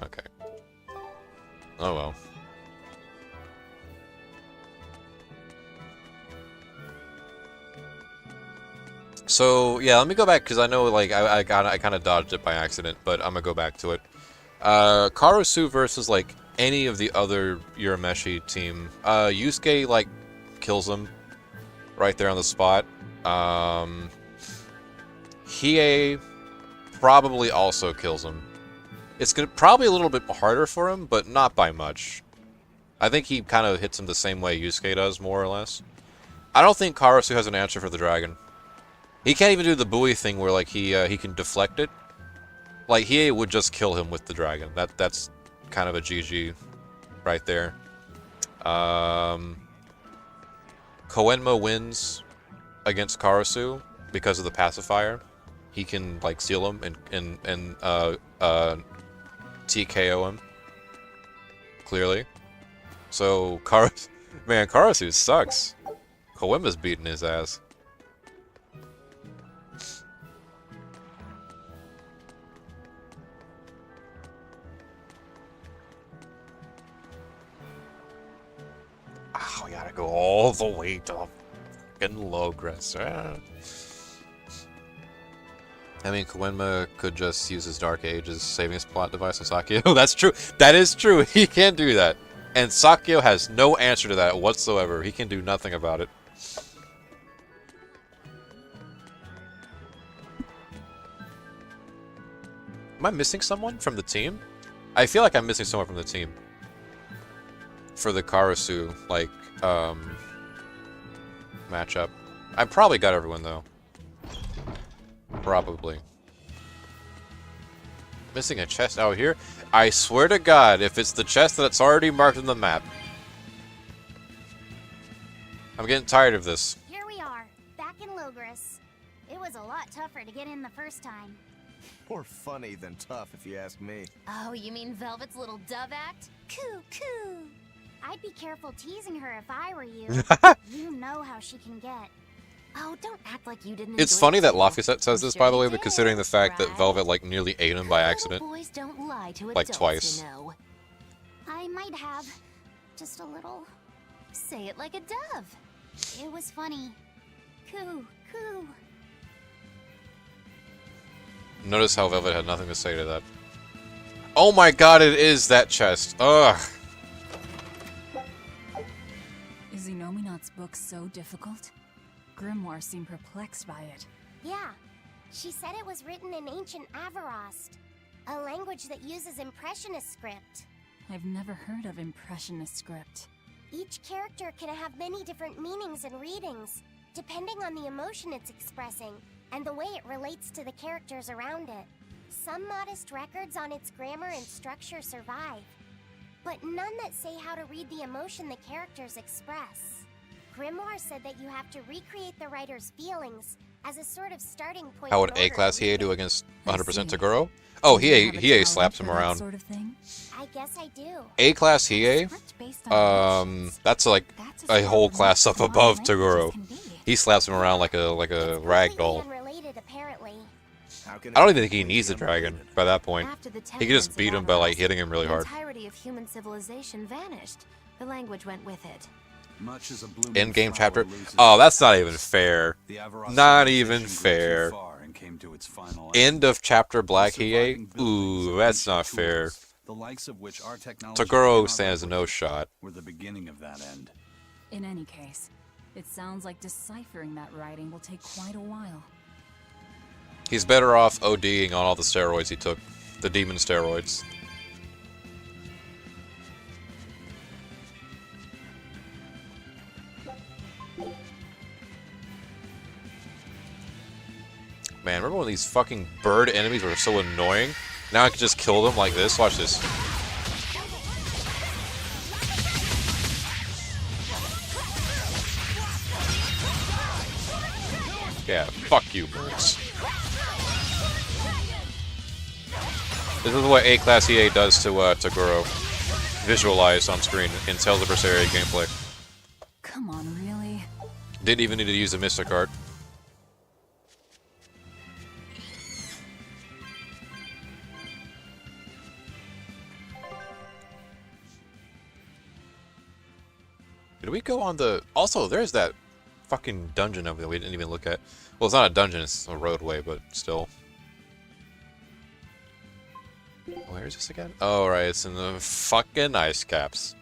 Okay. Oh well. So yeah, let me go back because I know like I kind of dodged it by accident, but I'm gonna go back to it. Karasu versus like any of the other Urameshi team. Yusuke like kills him right there on the spot. Hiei probably also kills him. It's probably a little bit harder for him, but not by much. I think he kind of hits him the same way Yusuke does, more or less. I don't think Karasu has an answer for the dragon. He can't even do the buoy thing where like he can deflect it. Like Hiei would just kill him with the dragon. That's kind of a GG right there. Koenma wins against Karasu because of the pacifier. He can like seal him and TKO him. Clearly. So Karasu sucks. Koenma's beating his ass. Oh, we gotta go all the way to fucking Logres. I mean, Koenma could just use his Dark Age as saving plot device on Sakio. That's true. That is true. He can do that. And Sakio has no answer to that whatsoever. He can do nothing about it. Am I missing someone from the team? I feel like I'm missing someone from the team. For the Karasu, like, matchup. I probably got everyone, though. Probably. Missing a chest out here? I swear to God, if it's the chest that's already marked on the map. I'm getting tired of this. Here we are, back in Logres. It was a lot tougher to get in the first time. More funny than tough, if you ask me. Oh, you mean Velvet's little dove act? Coo, coo. I'd be careful teasing her if I were you. You know how she can get. Oh, don't act like you didn't. It's enjoy funny it that too. Lafayette says I'm this, sure by the you way, but did, considering the fact that right? Velvet like nearly ate him by Little accident. boys don't lie to Like adults, twice. You know. I might have. Just a little. Say it like a dove. It was funny. Coo, coo. Notice how Velvet had nothing to say to that. Oh my god, it is that chest. Ugh. Is Inominat's book so difficult? Grimoire seemed perplexed by it. Yeah. She said it was written in ancient Avarost, a language that uses Impressionist script. I've never heard of Impressionist script. Each character can have many different meanings and readings, depending on the emotion it's expressing and the way it relates to the characters around it. Some modest records on its grammar and structure survive, but none that say how to read the emotion the characters express. Grimoire said that you have to recreate the writer's feelings as a sort of starting point. How would in order A-Class to read Hiei do it. against I 100% see. Taguro? Oh, Do you have a Hiei talent slaps him for that around. sort of thing? I guess I do. A-Class Hiei, Script based on emotions. that's like That's a whole sort of class up modern above languages Taguro. can be. He slaps him around like a It's rag completely doll. unrelated, apparently. How can I don't it even think he be needs a dragon unrelated? by that point. After the He could just temperance beat of him by like Avarost, hitting him really the hard. entirety of human civilization vanished. The language went with it. Much as a blooming End-game flower chapter. loses Oh, that's its not scent, even fair. the Avarost Not civilization even grew too fair. far and came to its final End of chapter Black The Hiei? surviving buildings Ooh, and that's ancient not fair. tools, the likes of which our technology Taguro cannot stands no replicate, shot. were the beginning of that end. In any case, it sounds like deciphering that writing will take quite a while. He's better off ODing on all the steroids he took. The demon steroids. Man, remember when these fucking bird enemies were so annoying? Now I can just kill them like this. Watch this. Yeah, fuck you, birds. This is what A-Class EA does to Taguro. Visualized on screen in Tales of Berseria gameplay. Come on, really? Didn't even need to use a Mystic Art. Did we go on the... Also, there's that fucking dungeon over there we didn't even look at. Well, it's not a dungeon, it's a roadway, but still. Where is this again? Oh, right, it's in the fucking ice caps.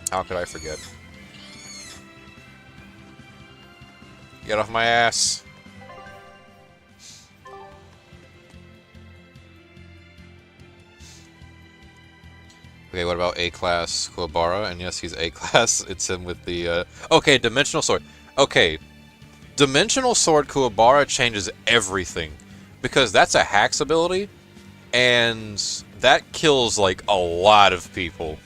How could I forget? Get off my ass. Okay, what about A-Class Kuwabara? And yes, he's A-Class. It's him with the, Okay, Dimensional Sword. Okay. Dimensional Sword Kuwabara changes everything. Because that's a hacks ability, and that kills, like, a lot of people.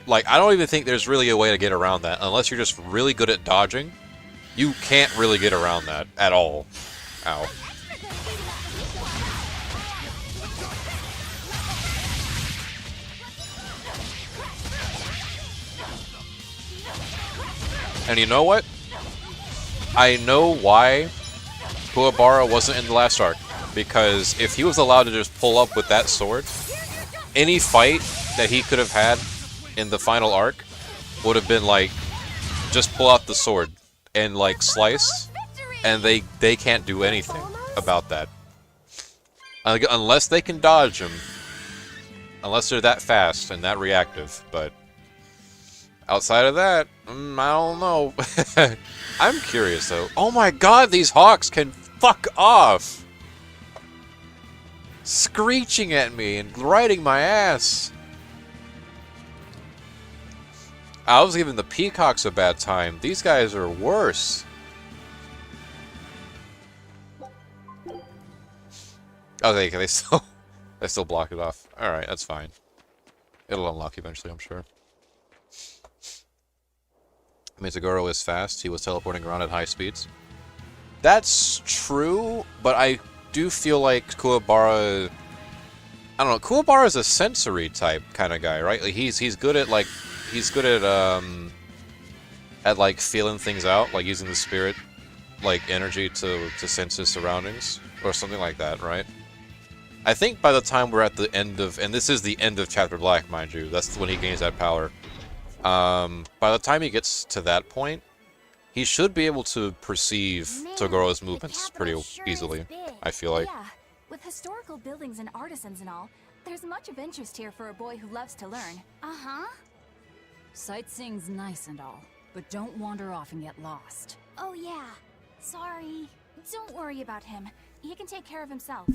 Like, I don't even think there's really a way to get around that. Unless you're just really good at dodging, you can't really get around that at all. Ow. And you know what? I know why Kuwabara wasn't in the last arc. Because if he was allowed to just pull up with that sword, any fight that he could have had in the final arc would have been like, just pull out the sword and like slice, and they can't do anything about that. Unless they can dodge him. Unless they're that fast and that reactive, but outside of that, I don't know. I'm curious though. Oh my god, these hawks can fuck off! Screeching at me and riding my ass. I was giving the peacocks a bad time. These guys are worse. Oh, they still block it off. All right, that's fine. It'll unlock eventually, I'm sure. Mizugoro is fast. He was teleporting around at high speeds. That's true, but I do feel like Kuwabara... I don't know, Kuwabara is a sensory type kind of guy, right? Like he's good at, like, he's good at at like feeling things out, like using the spirit like energy to sense his surroundings or something like that, right? I think by the time we're at the end of, and this is the end of Chapter Black, mind you, that's when he gains that power. By the time he gets to that point, he should be able to perceive Togoro's movements pretty easily, I feel like. Yeah, with historical buildings and artisans and all, there's much of interest here for a boy who loves to learn. Uh-huh. Sightseeing's nice and all, but don't wander off and get lost. Oh yeah. Sorry. Don't worry about him. He can take care of himself.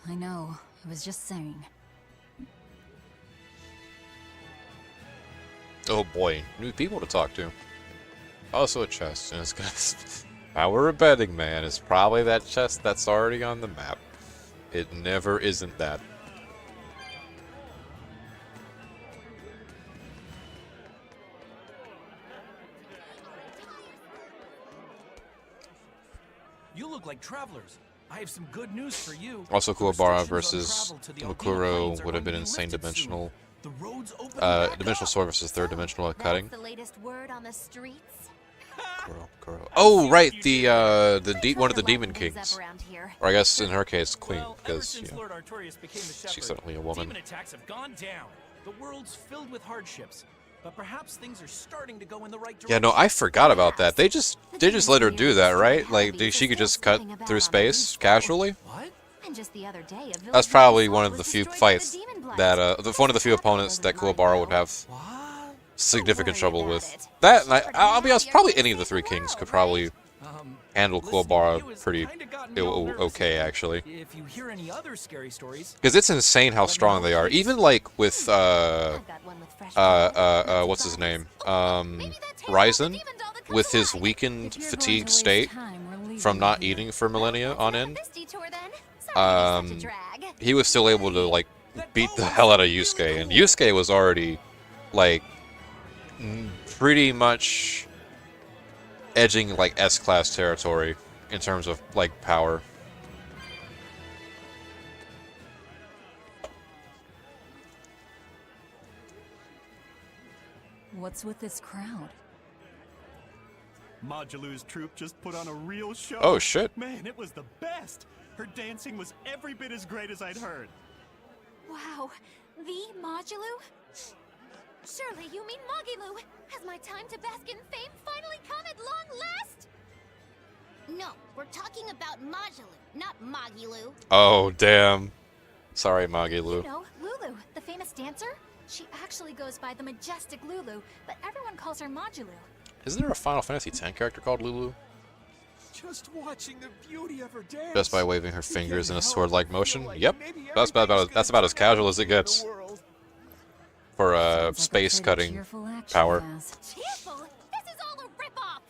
I know. I was just saying. Oh boy, new people to talk to. Also a chest, and it's got power of betting, man. It's probably that chest that's already on the map. It never isn't that. You look like travelers. I have some good news for you. Also, Kuwabara versus Restrictions on travel to the Alpina Mukuro Plains are would have been going to be insane lifted dimensional. soon. The roads open back Dimensional up. sword versus third dimensional cutting. That's the latest word on the streets. Kuro. Oh, right, the one of the demon Things kings, up around here. or I guess in her case, queen, Well, ever because since Lord Artorias became the she's shepherd, certainly a woman. demon attacks have gone down. The world's filled with hardships, but perhaps things are starting to go in the right direction. Yeah, no, I forgot about that. They just let her do that, right? Like she could just cut through space casually. What? And just the other day, a village That's probably resort one of was the few destroyed by the fights demon blast. that one of the few opponents that Kuwabara would have What? significant worry trouble about with. it. That, and I'll be honest, probably any of the three kings could probably handle listening to you Kuwabara has pretty kinda gotten me all nervous okay, again. actually. If you hear any other scary stories, Because it's insane how strong they are. Even like with I've got one with fresh what's his name? Maybe that tastes like the Ryzen, demon doll that comes with his alive. weakened, If you're going to fatigued waste state time, we're leaving from not here. eating for millennia on Enough of end, this detour, then. Sorry to be such a drag. he was still able to like beat the hell out of Yusuke, and Yusuke was already like pretty much edging like S-class territory in terms of like power. What's with this crowd? Modulu's troupe just put on a real show. Oh shit. Man, it was the best. Her dancing was every bit as great as I'd heard. Wow, the Modulu? Surely you mean Magilu. Has my time to bask in fame finally come at long last? No, we're talking about Majulu, not Magilu. Oh damn. Sorry, You Magilu. know, Lulu, the famous dancer? She actually goes by the majestic Lulu, but everyone calls her Modulu. Isn't there a Final Fantasy X character called Lulu? just watching the beauty of her dance. Just by waving her fingers in a Can't help sword-like but feel motion? like Yep. maybe That's everything's about gonna as turn out casual as it okay in the gets world. for Sounds like a space pretty cutting cheerful action power. class. Cheerful? This is all a ripoff!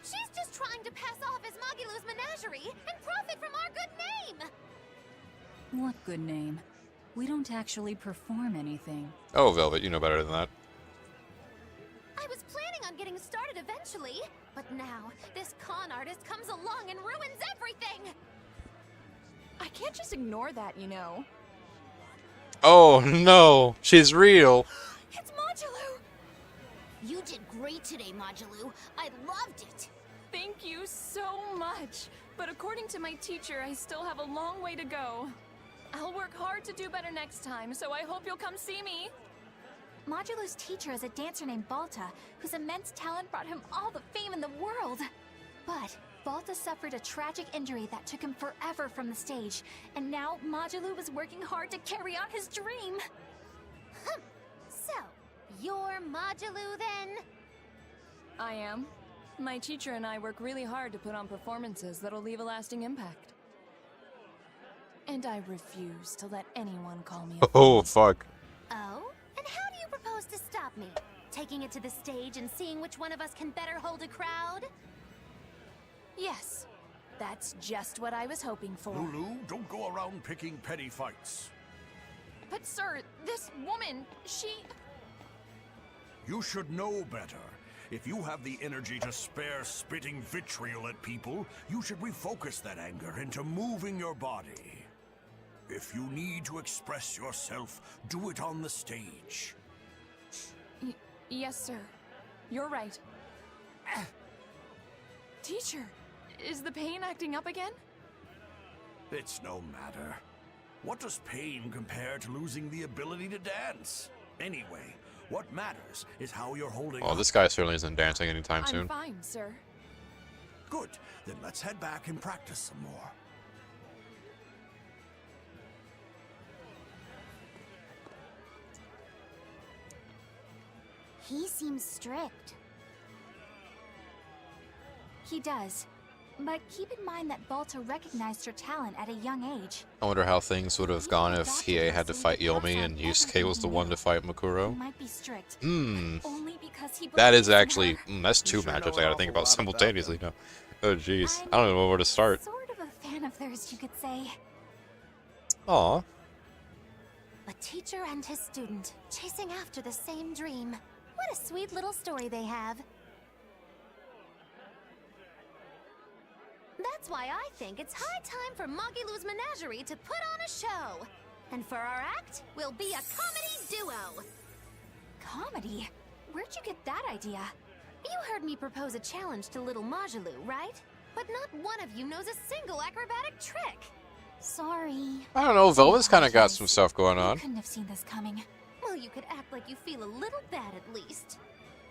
She's just trying to pass off as Magilu's menagerie and profit from our good name! What good name? We don't actually perform anything. Oh, Velvet, you know better than that. I was planning on getting started eventually, but now this con artist comes along and ruins everything! I can't just ignore that, you know. Oh no, she's real. It's Modulu! You did great today, Majulu. I loved it. Thank you so much. But according to my teacher, I still have a long way to go. I'll work hard to do better next time, so I hope you'll come see me. Modulu's teacher is a dancer named Balta, whose immense talent brought him all the fame in the world. But Balta suffered a tragic injury that took him forever from the stage, and now Modulu was working hard to carry out his dream. So, you're Modulu then? I am. My teacher and I work really hard to put on performances that'll leave a lasting impact. And I refuse to let anyone call me a Oh fuck. Oh? And how do you propose to stop me? Taking it to the stage and seeing which one of us can better hold a crowd? Yes, that's just what I was hoping for. Lulu, don't go around picking petty fights. But sir, this woman, she... You should know better. If you have the energy to spare spitting vitriol at people, you should refocus that anger into moving your body. If you need to express yourself, do it on the stage. Yes, sir. You're right. Teacher, is the pain acting up again? It's no matter. What does pain compare to losing the ability to dance? Anyway, what matters is how you're holding Oh, up. this guy certainly isn't dancing anytime I'm soon. fine, sir. Good. Then let's head back and practice some more. He seems strict. He does. But keep in mind that Balta recognized her talent at a young age. I wonder how things would have gone if Hiei had to fight Yomi and Yusuke was the one to fight He Makuro. might be strict. Hmm. Only because he That is believes in actually... her. that's two You sure matchups know I gotta an think awful about lot about simultaneously them. now. Oh, jeez. I don't know where to start. Sort of a fan of theirs, you could say. Aw. A teacher and his student, chasing after the same dream. What a sweet little story they have. That's why I think it's high time for Magilou's Menagerie to put on a show. And for our act, we'll be a comedy duo. Comedy? Where'd you get that idea? You heard me propose a challenge to little Majalou, right? But not one of you knows a single acrobatic trick. Sorry. I don't know, Velvet's kind of got some stuff going You on. couldn't have seen this coming. Well, you could act like you feel a little bad at least.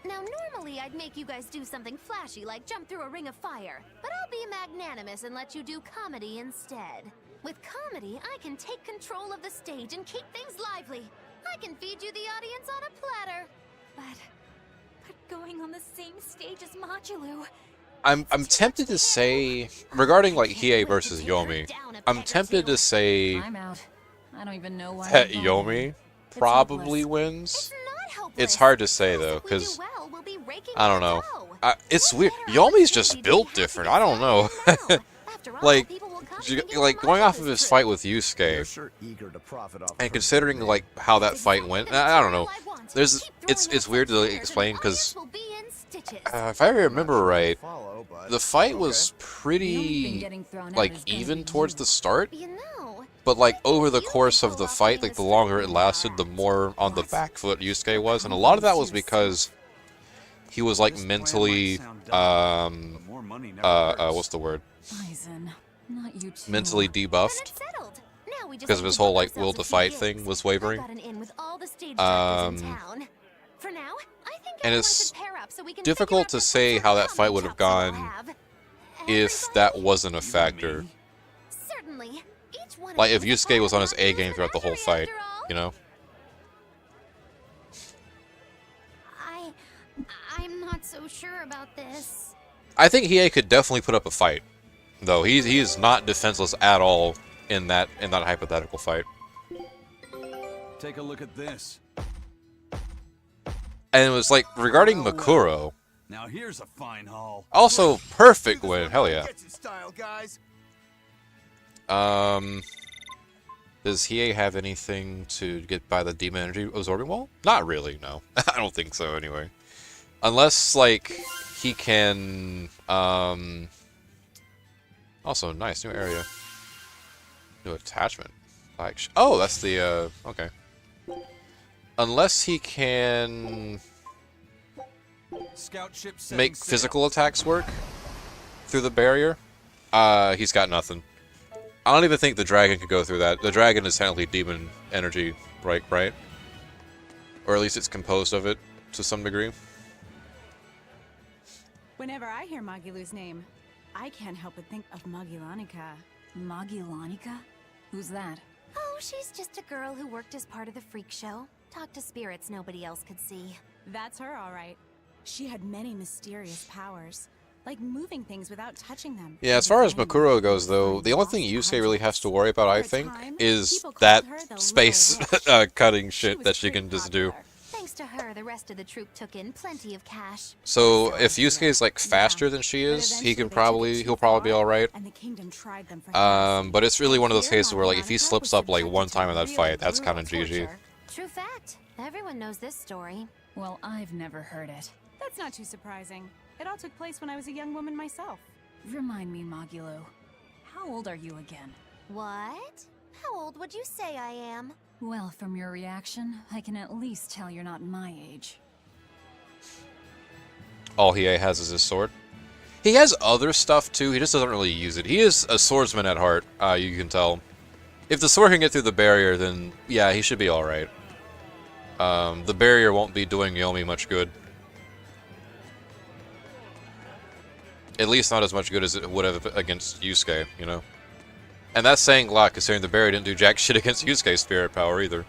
Now, normally I'd make you guys do something flashy like jump through a ring of fire, but I'll be magnanimous and let you do comedy instead. With comedy, I can take control of the stage and keep things lively. I can feed you the audience on a platter. But going on the same stage as Majalou. I'm tempted to say, regarding like Hiei versus Yomi, I'm tempted to say I'm out. I don't even know why. that I'm going. Yomi It's probably hopeless. wins. Not hopeless. It's hard to say Plus, though, if we do because well, we'll be raking I don't in know. dough. It's What weird. better Yomi's just opportunity built to be different. happy I don't know. now? After all, Like, people will come thinking like we're going off of Majalou's his trick. fight with You're Yusuke, sure eager to profit off and her, considering man. like how that fight Exactly went, the I don't know. material I want. There's Keep it's throwing out weird some to flares and explain the because audience will be in stitches. if I remember right, Follow, but the fight okay. was The only thing pretty getting thrown out like is gonna even be towards you. the start. You know, But like I over the think you course could of pull the off fight, being like a the longer it stripper lasted, the act. more on the What? back foot Yusuke was, and a lot of that was because he was like This plan might mentally, sound dumb, but more money never hurts. what's the word? Bison, not you too. Mentally Then debuffed. it's settled. Now we just Because have of his to whole, book like, will ourselves to a few fight gigs. thing was I wavering. got an in with all the stage directors in Um, town. For now, I think and everyone it's should pair up so we can difficult figure out to the say sort how of that fight comedy would have chops we'll gone have. if that Everybody? wasn't a You and factor. me? Certainly. Each one of Like you if is a Yusuke part was of on his A Magilou's game throughout the whole Menagerie, fight, after all. you know? I'm not so sure about this. I think Hiei could definitely put up a fight, though. He is not defenseless at all in that hypothetical fight. Take a look at this. And it was like regarding Makuro, Now here's a fine haul. also perfect win. Hell yeah. Gets his style, guys. Does Hiei have anything to get by the demon energy absorbing wall? Not really, no. I don't think so anyway. Unless like he can also nice new area. New attachment. Like oh, that's the okay. Unless he can Scout ship setting make sail. physical attacks work through the barrier, he's got nothing. I don't even think the dragon could go through that. The dragon is technically demon energy, right? Or at least it's composed of it to some degree. Whenever I hear Magilou's name, I can't help but think of Magilanica. Magilanica? Who's that? Oh, she's just a girl who worked as part of the freak show. Talked to spirits nobody else could see. That's her, all right. She had many mysterious powers, like moving things without touching them. Yeah, as far as Makuro goes, though, the only thing Yusuke really has to worry about, I think, is that space cutting shit that she can just do. Thanks to her, the rest of the troop took in plenty of cash. So if Yusuke is like faster than she is, he'll probably be all right. And the kingdom tried them for But it's really one of those cases where like if he slips up like one time in that fight, that's kind of GG. True fact. Everyone knows this story. Well, I've never heard it. That's not too surprising. It all took place when I was a young woman myself. Remind me, Magilo. How old are you again? What? How old would you say I am? Well, from your reaction, I can at least tell you're not my age. all he has is his sword. He has other stuff too, he just doesn't really use it. He is a swordsman at heart, you can tell. If the sword can get through the barrier, then yeah, he should be alright. The barrier won't be doing Yomi much good. At least not as much good as it would have against Yusuke, you know? And that's saying a lot, considering the barrier didn't do jack shit against Yusuke's spirit power either.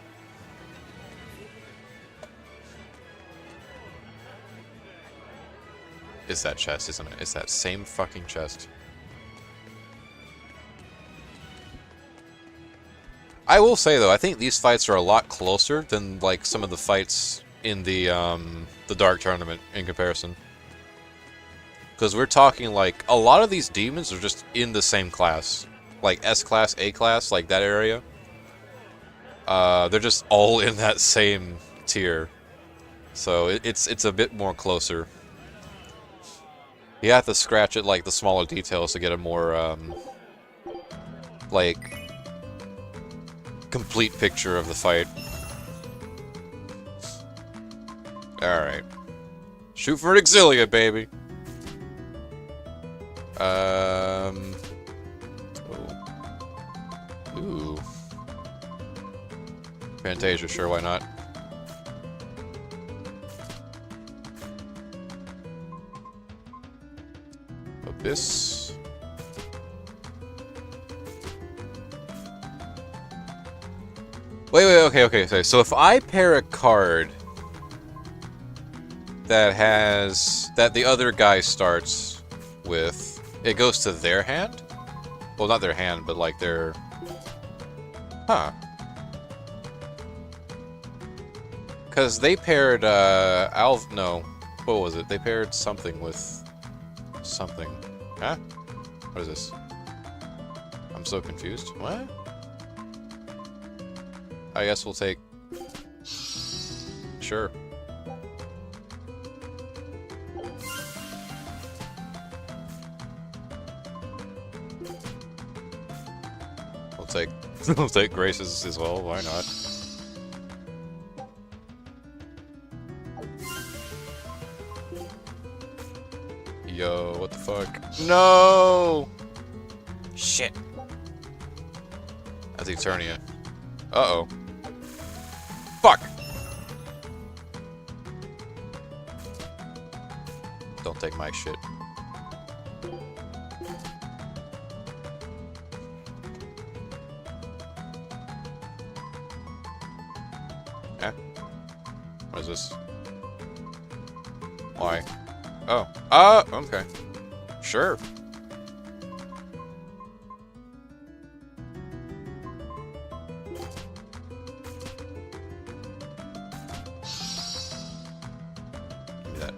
It's that chest, isn't it? It's that same fucking chest. I will say though, I think these fights are a lot closer than like some of the fights in the Dark Tournament in comparison. Because we're talking like a lot of these demons are just in the same class, like S class, A class, like that area. They're just all in that same tier, so it's a bit more closer. You have to scratch at like the smaller details to get a more like complete picture of the fight. Alright. Shoot for an Exilia, baby! Ooh. Fantasia, sure, why not? Abyss. Wait, okay. So if I pair a card that the other guy starts with, it goes to their hand? Well, not their hand, but like their... Huh. Because they paired, no. What was it? They paired something with... something. Huh? What is this? I'm so confused. What? I guess we'll take... Sure. We'll take Grace's as well, why not? Yo, what the fuck? No! Shit. That's Eternia. Uh-oh. Fuck! Don't take my shit. Eh? What is this? Why? Oh. Okay. Sure.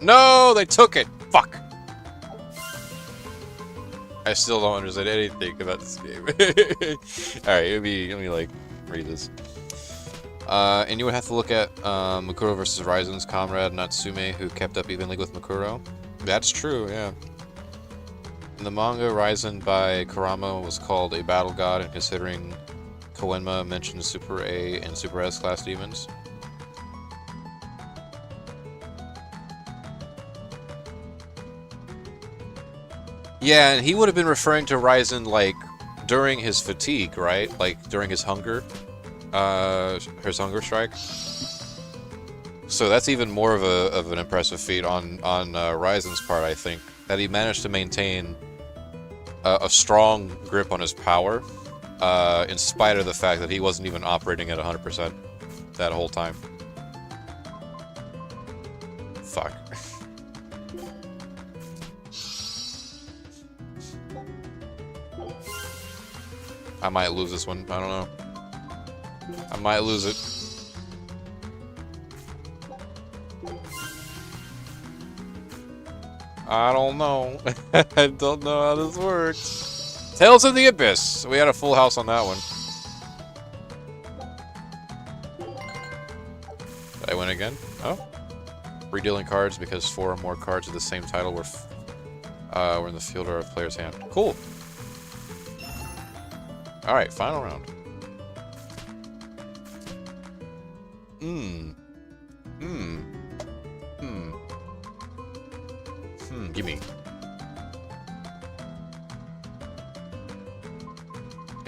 No, they took it. Fuck. I still don't understand anything about this game. Alright, let me like read this. And you would have to look at Mukuro versus Raizen's comrade Natsume, who kept up evenly with Mukuro. That's true, yeah. In the manga, Raizen by Kurama was called a battle god, and considering Koenma mentioned Super A and Super S class demons. Yeah, and he would have been referring to Raizen, like, during his fatigue, right? Like, during his hunger. His hunger strike. So that's even more of an impressive feat on Raizen's part, I think. That he managed to maintain a strong grip on his power, in spite of the fact that he wasn't even operating at 100% that whole time. Fuck. I might lose this one. I don't know. I might lose it. I don't know. I don't know how this works. Tales of the Abyss. We had a full house on that one. Did I win again? Oh. Redealing cards because 4 or more cards of the same title were in the field or a player's hand. Cool. Alright, final round. Gimme.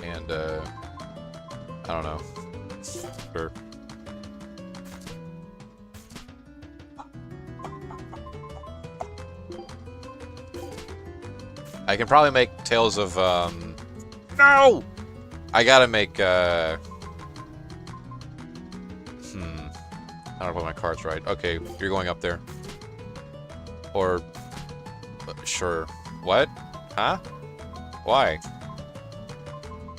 And, I don't know. Sure. I can probably make Tales of, No! I gotta make, I don't put my cards right. Okay, you're going up there. Or, sure. What? Huh? Why?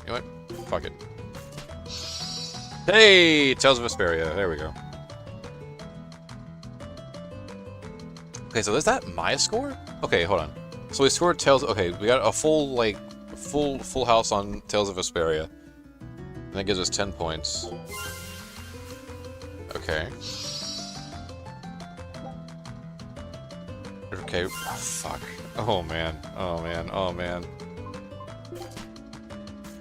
You know what? Fuck it. Hey! Tales of Berseria. There we go. Okay, so is that my score? Okay, hold on. So we scored Tales. Okay, we got a full, like, full house on Tales of Berseria. And that gives us 10 points. Okay. Okay, oh, fuck. Oh man, oh man, oh man.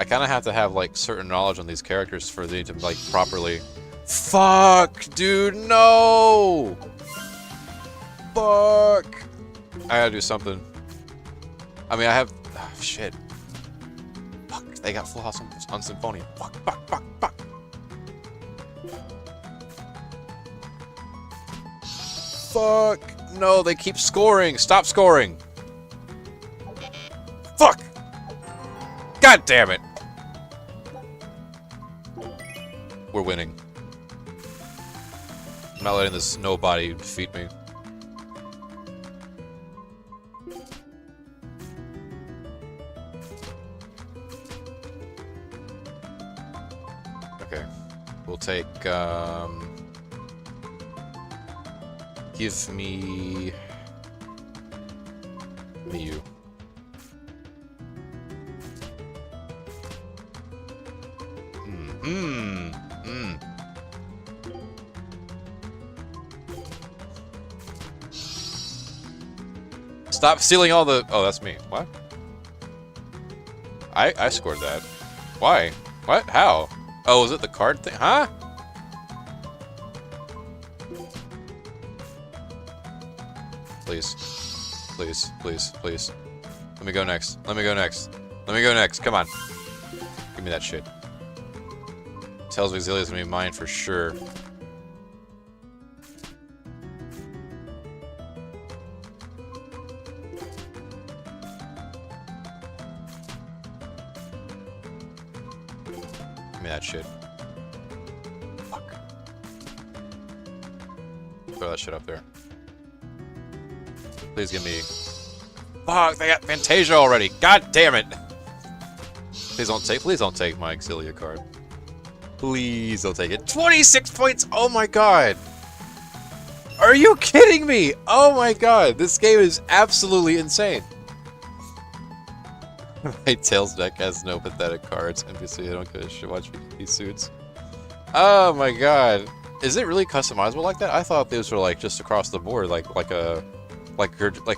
I kind of have to have, like, certain knowledge on these characters for them to, like, properly... Fuck, dude, no! Fuck! I gotta do something. I mean, I have... Oh, shit. Fuck, they got full house on Symphonia. Fuck, fuck, fuck, fuck. Fuck. No, they keep scoring. Stop scoring. Fuck. God damn it. We're winning. I'm not letting this nobody defeat me. Okay. We'll take, give me you. Stop stealing all the... Oh, that's me. What? I scored that. Why? What? How? Oh, is it the card thing? Huh? Please. Please, please, please. Let me go next. Let me go next. Let me go next. Come on. Give me that shit. Tales of Exillia is gonna be mine for sure. Give me that shit. Fuck. Throw that shit up there. Please give me... Fuck, they got Fantasia already. God damn it. Please don't take my Exillia card. Please don't take it. 26 points! Oh my god! Are you kidding me? Oh my god, this game is absolutely insane. My Tails deck has no pathetic cards. NPC, I don't give a shit. Watch these suits. Oh my god. Is it really customizable like that? I thought these were like just across the board, like a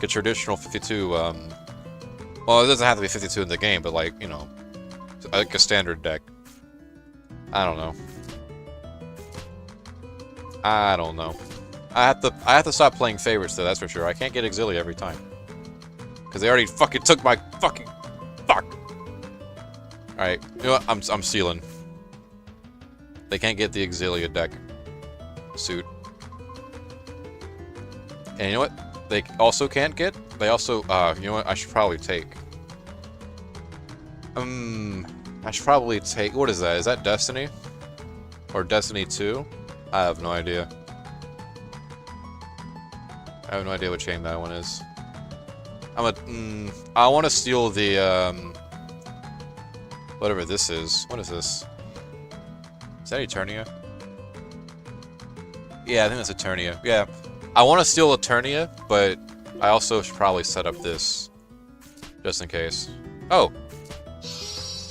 traditional 52, well, it doesn't have to be 52 in the game, but like, you know, like a standard deck. I don't know. I don't know. I have to stop playing favorites though, that's for sure. I can't get Exillia every time. Because they already fucking took my fucking... Fuck! Alright, you know what? I'm stealing. They can't get the Exillia deck suit. And you know what? They also can't get? They also, you know what? I should probably take. I should probably take, what is that? Is that Destiny? Or Destiny 2? I have no idea. I have no idea what chain that one is. I want to steal the, whatever this is. What is this? Is that Eternia? Yeah, I think that's Eternia. Yeah. I want to steal Eternia, but I also should probably set up this. Just in case. Oh!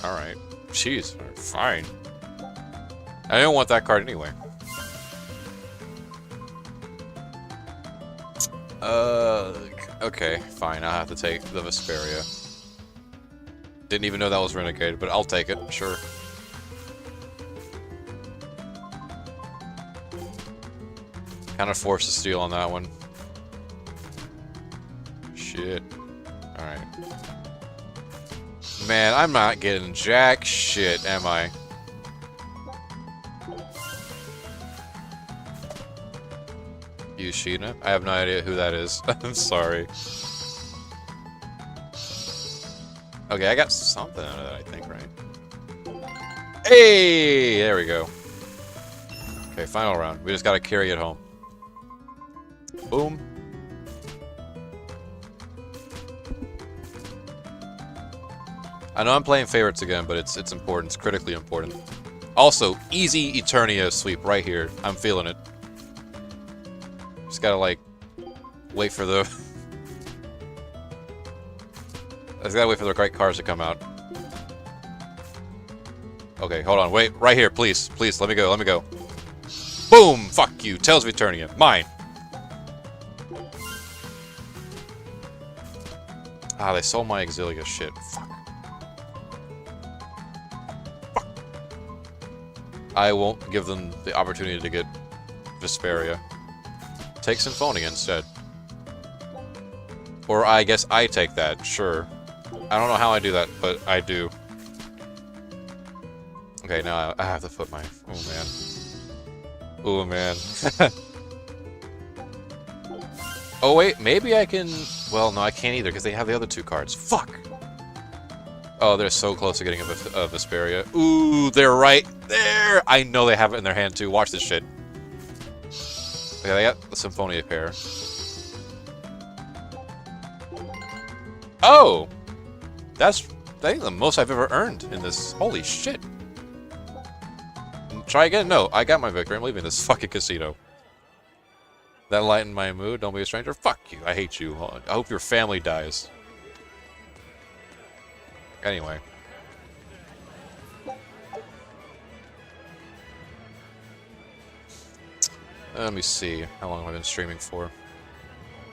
Alright. Jeez. Fine. I don't want that card anyway. Okay, fine. I'll have to take the Vesperia. Didn't even know that was Renegade, but I'll take it, sure. Kind of forced to steal on that one. shit. Alright. Man, I'm not getting jack shit, am I? Yushina? I have no idea who that is. I'm sorry. Okay, I got something out of that, I think, right? Hey! There we go. Okay, final round. We just gotta carry it home. Boom. I know I'm playing favorites again, but it's important. It's critically important. Also, easy Eternia sweep right here. I'm feeling it. Just gotta, like, wait for the... I just gotta wait for the right cards to come out. Okay, hold on. Wait, right here, please. Please, let me go, let me go. Boom! Fuck you. Tales of Eternia. Mine. Ah, they sold my Exilia shit. Fuck. Fuck. I won't give them the opportunity to get Vesperia. Take Symphonia instead. Or I guess I take that, sure. I don't know how I do that, but I do. Okay, now I have to put my... Oh, man. Oh, man. Oh, wait, maybe I can... Well, no, I can't either, because they have the other two cards. Fuck! Oh, they're so close to getting a Vesperia. Ooh, they're right there! I know they have it in their hand, too. Watch this shit. Okay, they got the Symphonia pair. Oh! That's, I think, the most I've ever earned in this. Holy shit. Try again? No, I got my victory. I'm leaving this fucking casino. That lightened my mood. Don't be a stranger. Fuck you. I hate you. I hope your family dies. Anyway. Let me see. How long have I been streaming for?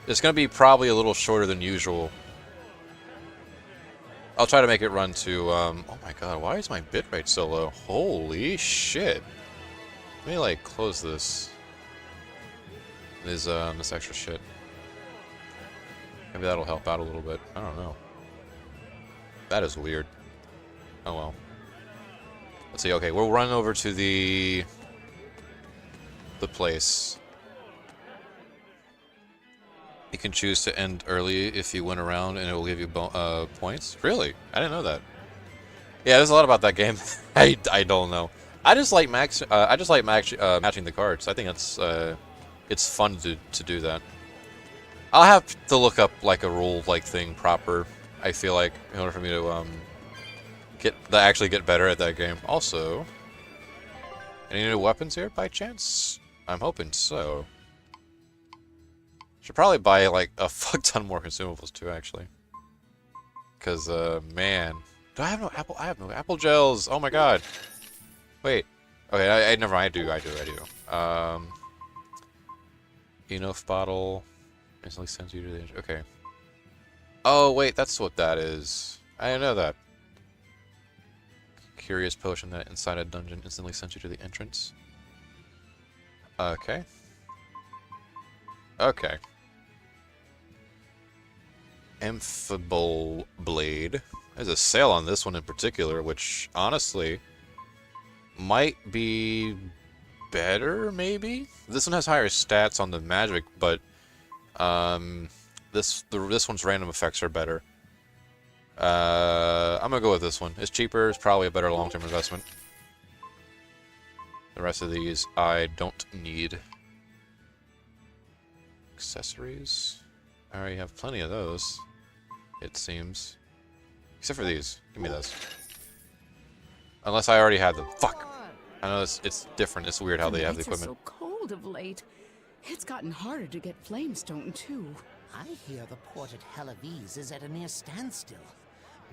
It's going to be probably a little shorter than usual. I'll try to make it run to, oh my god, why is my bitrate so low? Holy shit. Let me, like, close this. This extra shit. Maybe that'll help out a little bit. I don't know. That is weird. Oh well. Let's see, okay, we'll run over to the place. You can choose to end early if you win a round, and it will give you points. Really? I didn't know that. Yeah, there's a lot about that game. I don't know. I just like matching the cards. I think it's fun to do that. I'll have to look up like a rule thing proper. I feel like in order for me to actually get better at that game. Also, any new weapons here by chance? I'm hoping so. Should probably buy, like, a fuck ton more consumables, too, actually. Because, man. Do I have no apple? I have no apple gels! Oh my god! Wait. Okay, never mind. I do. Enough bottle. Instantly sends you to the... Okay. Oh, wait, that's what that is. I didn't know that. Curious potion that inside a dungeon instantly sends you to the entrance. Okay. Okay. Amphibole Blade. There's a sale on this one in particular, which honestly might be better, maybe? This one has higher stats on the magic, but this one's random effects are better. I'm gonna go with this one. It's cheaper, it's probably a better long-term investment. The rest of these I don't need. Accessories. I already have plenty of those, it seems. Except for these. Give me those. Unless I already had them. Fuck! I know it's different. It's weird how they have the equipment. It's so cold of late. It's gotten harder to get flamestone, too. I hear the port at Helavis is at a near standstill.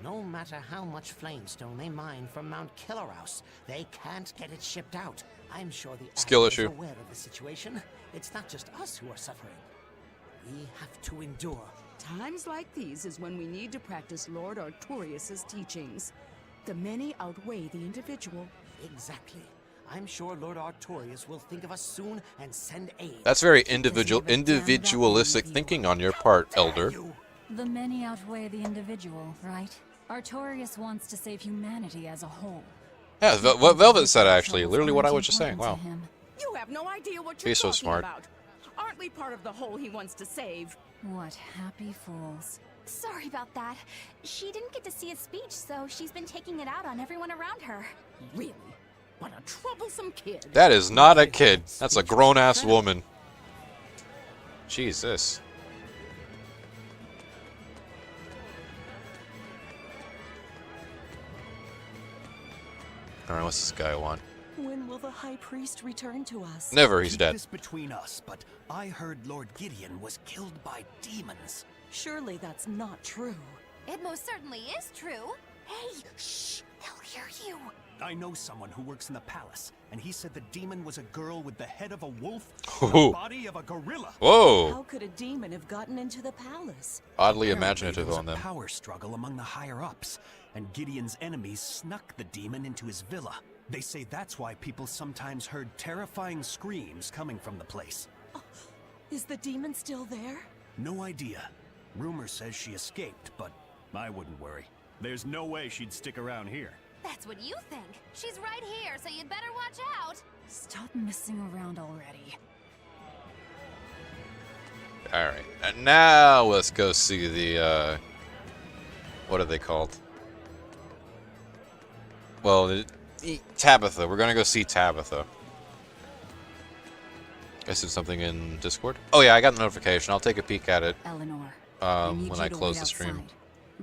No matter how much flamestone they mine from Mount Killerhouse, they can't get it shipped out. I'm sure the skill admiral issue. is aware of the situation. It's not just us who are suffering. We have to endure. Times like these is when we need to practice Lord Artorius' teachings. The many outweigh the individual. Exactly. I'm sure Lord Artorius will think of us soon and send aid. That's very individualistic thinking on your part, Elder. The many outweigh the individual, right? Artorias wants to save humanity as a whole. Yeah, what Velvet said actually, literally what I was just saying. Wow. You have no idea what you're He's so talking smart. about. Aren't we part of the whole he wants to save? What happy fools. Sorry about that. She didn't get to see his speech, so she's been taking it out on everyone around her. Really? What a troublesome kid. That is not a kid. That's a grown-ass woman. Jesus. Alright, what's this guy want? When will the High Priest return to us? Never, he's Keep dead. this between us, but I heard Lord Gideon was killed by demons. Surely that's not true. It most certainly is true. Hey, shh! They'll hear you. I know someone who works in the palace, and he said the demon was a girl with the head of a wolf Ooh. and the body of a gorilla. Whoa. How could a demon have gotten into the palace? Oddly Apparently, imaginative there was on them. a power struggle among the higher-ups, and Gideon's enemies snuck the demon into his villa. They say that's why people sometimes heard terrifying screams coming from the place. Is the demon still there? No idea. Rumor says she escaped, but I wouldn't worry. There's no way she'd stick around here. That's what you think. She's right here, so you'd better watch out. Stop messing around already. Alright, and now let's go see the, what are they called? Well, Tabitha. We're gonna go see Tabitha. I said something in Discord? Oh yeah, I got the notification. I'll take a peek at it Eleanor, when I close the stream. outside.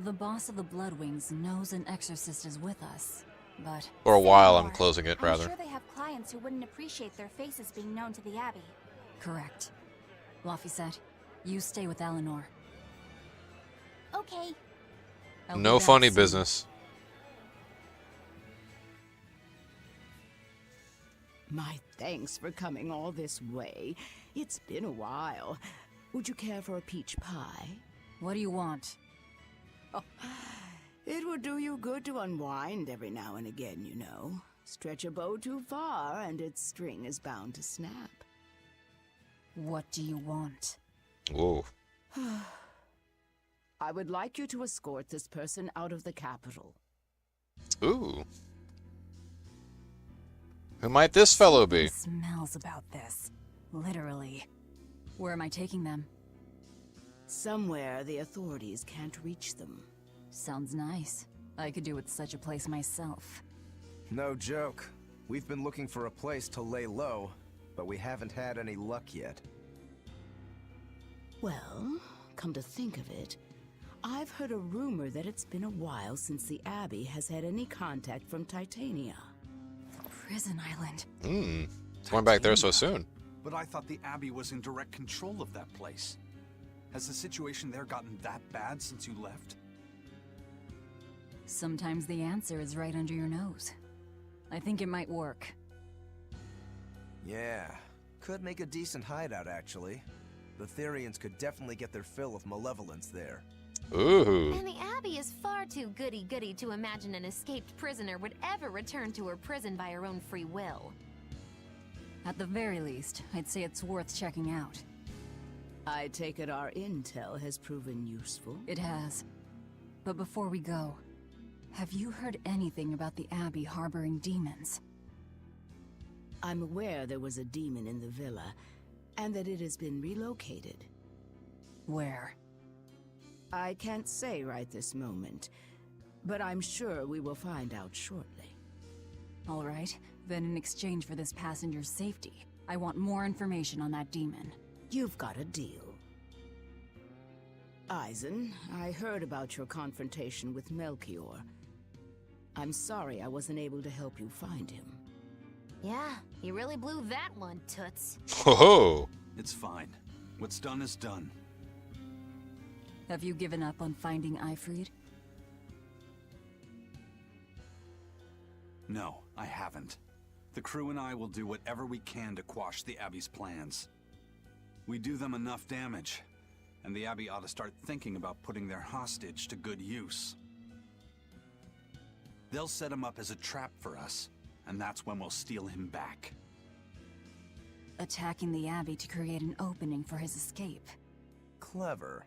The boss of the Bloodwings knows an exorcist is with us, but... For a while, I'm closing it, I'm rather. sure they have clients who wouldn't appreciate their faces being known to the Abbey. Correct. Laphicet, you stay with Eleanor. Okay. I'll be No back funny soon. business. My thanks for coming all this way. It's been a while. Would you care for a peach pie? What do you want? Oh, it would do you good to unwind every now and again, you know. Stretch a bow too far and its string is bound to snap. What do you want? Whoa. I would like you to escort this person out of the capital. Ooh. Who might this fellow be? Smells about this. Literally. Where am I taking them? Somewhere the authorities can't reach them. Sounds nice. I could do with such a place myself. No joke. We've been looking for a place to lay low, but we haven't had any luck yet. Well, come to think of it, I've heard a rumor that it's been a while since the Abbey has had any contact from Titania. Prison Island. Going back there so soon. But I thought the Abbey was in direct control of that place. Has the situation there gotten that bad since you left? Sometimes the answer is right under your nose. I think it might work. Yeah, could make a decent hideout actually. The Therians could definitely get their fill of malevolence there. Ooh. And the Abbey is far too goody-goody to imagine an escaped prisoner would ever return to her prison by her own free will. At the very least, I'd say it's worth checking out. I take it our intel has proven useful. It has. But before we go, have you heard anything about the Abbey harboring demons? I'm aware there was a demon in the villa, and that it has been relocated. Where? I can't say right this moment, but I'm sure we will find out shortly. All right, then in exchange for this passenger's safety, I want more information on that demon. You've got a deal. Eisen, I heard about your confrontation with Melchior. I'm sorry I wasn't able to help you find him. Yeah, he really blew that one, Toots. Ho-ho! It's fine. What's done is done. Have you given up on finding Eifried? No, I haven't. The crew and I will do whatever we can to quash the Abbey's plans. We do them enough damage, and the Abbey ought to start thinking about putting their hostage to good use. They'll set him up as a trap for us, and that's when we'll steal him back. Attacking the Abbey to create an opening for his escape. Clever.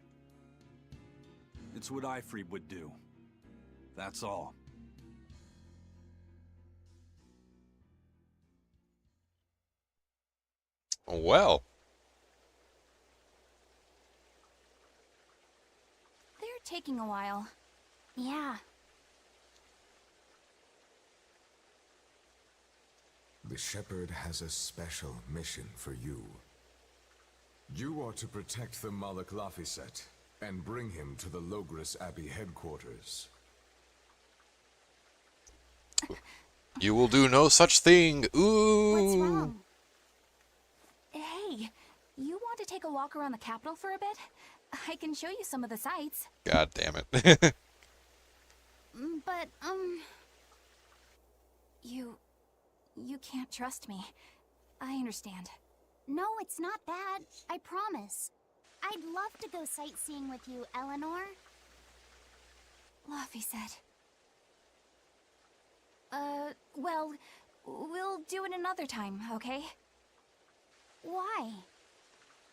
It's what Ifreeb would do. That's all. Well. They're taking a while. Yeah. The Shepherd has a special mission for you. You are to protect the Malak Laphicet and bring him to the Logris Abbey headquarters. You will do no such thing. Ooh. What's wrong? Hey, you want to take a walk around the capital for a bit? I can show you some of the sights. God damn it. But, You can't trust me. I understand. no, it's not that. I promise. I'd love to go sightseeing with you, Eleanor. Laphicet. Well, we'll do it another time, okay? Why?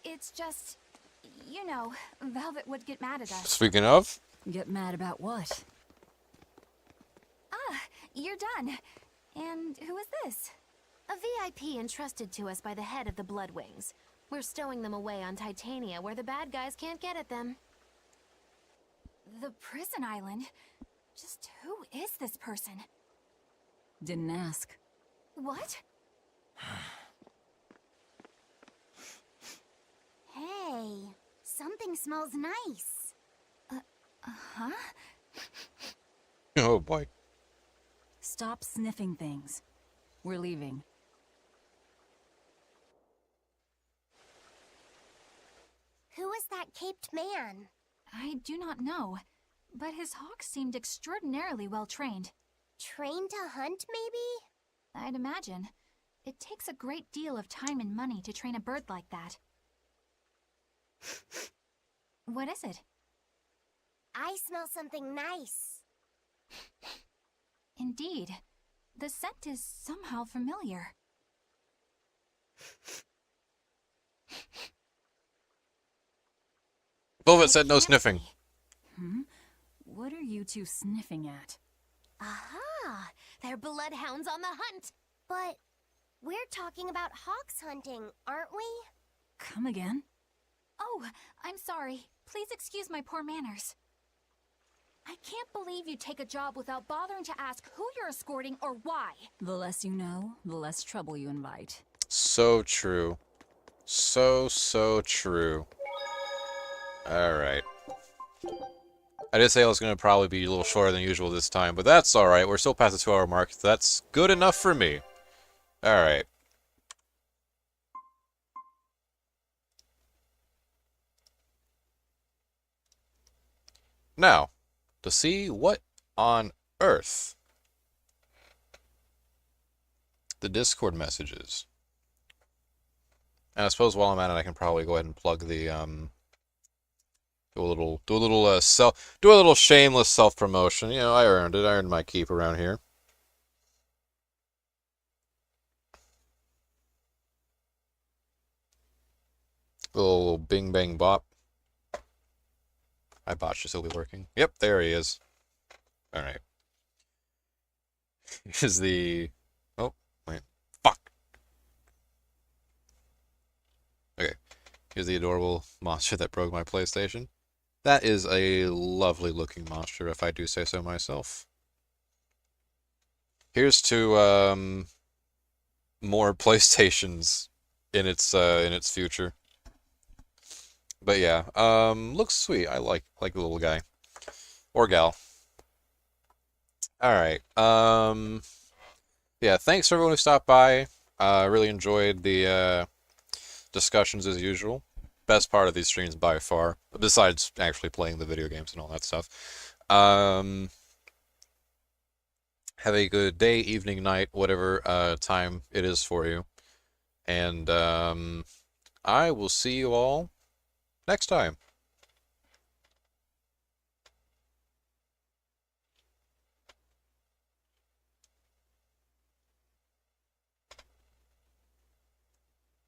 It's just, you know, Velvet would get mad at us. Speaking of. Get mad about what? Ah, you're done. And who is this? A VIP entrusted to us by the head of the Bloodwings. We're stowing them away on Titania where the bad guys can't get at them. The prison island? Just who is this person? Didn't ask. What? Hey, something smells nice. Huh? Oh boy. Stop sniffing things. We're leaving. Who is that caped man? I do not know, but his hawks seemed extraordinarily well trained. Trained to hunt, maybe? I'd imagine. It takes a great deal of time and money to train a bird like that. What is it? I smell something nice. Indeed. The scent is somehow familiar. Velvet said no sniffing. What are you two sniffing at? Aha! They're bloodhounds on the hunt! But we're talking about hawks hunting, aren't we? Come again? Oh, I'm sorry. Please excuse my poor manners. I can't believe you take a job without bothering to ask who you're escorting or why. The less you know, the less trouble you invite. So true. So true. Alright. I did say I was going to probably be a little shorter than usual this time, but that's alright. We're still past the 2-hour mark. That's good enough for me. Alright. Now, to see what on earth the Discord messages. And I suppose while I'm at it, I can probably go ahead and plug the do a little shameless self-promotion. You know, I earned it. I earned my keep around here. A little bing bang bop. I botched this. He'll be working. Yep, there he is. All right. Here's the. Oh wait, fuck. Okay, here's the adorable monster that broke my PlayStation. That is a lovely looking monster, if I do say so myself. Here's to more PlayStations in its future. But yeah, looks sweet. I like the little guy or gal. All right. Yeah. Thanks for everyone who stopped by. Really enjoyed the discussions as usual. Best part of these streams by far, besides actually playing the video games and all that stuff. Have a good day, evening, night, whatever time it is for you. And I will see you all next time.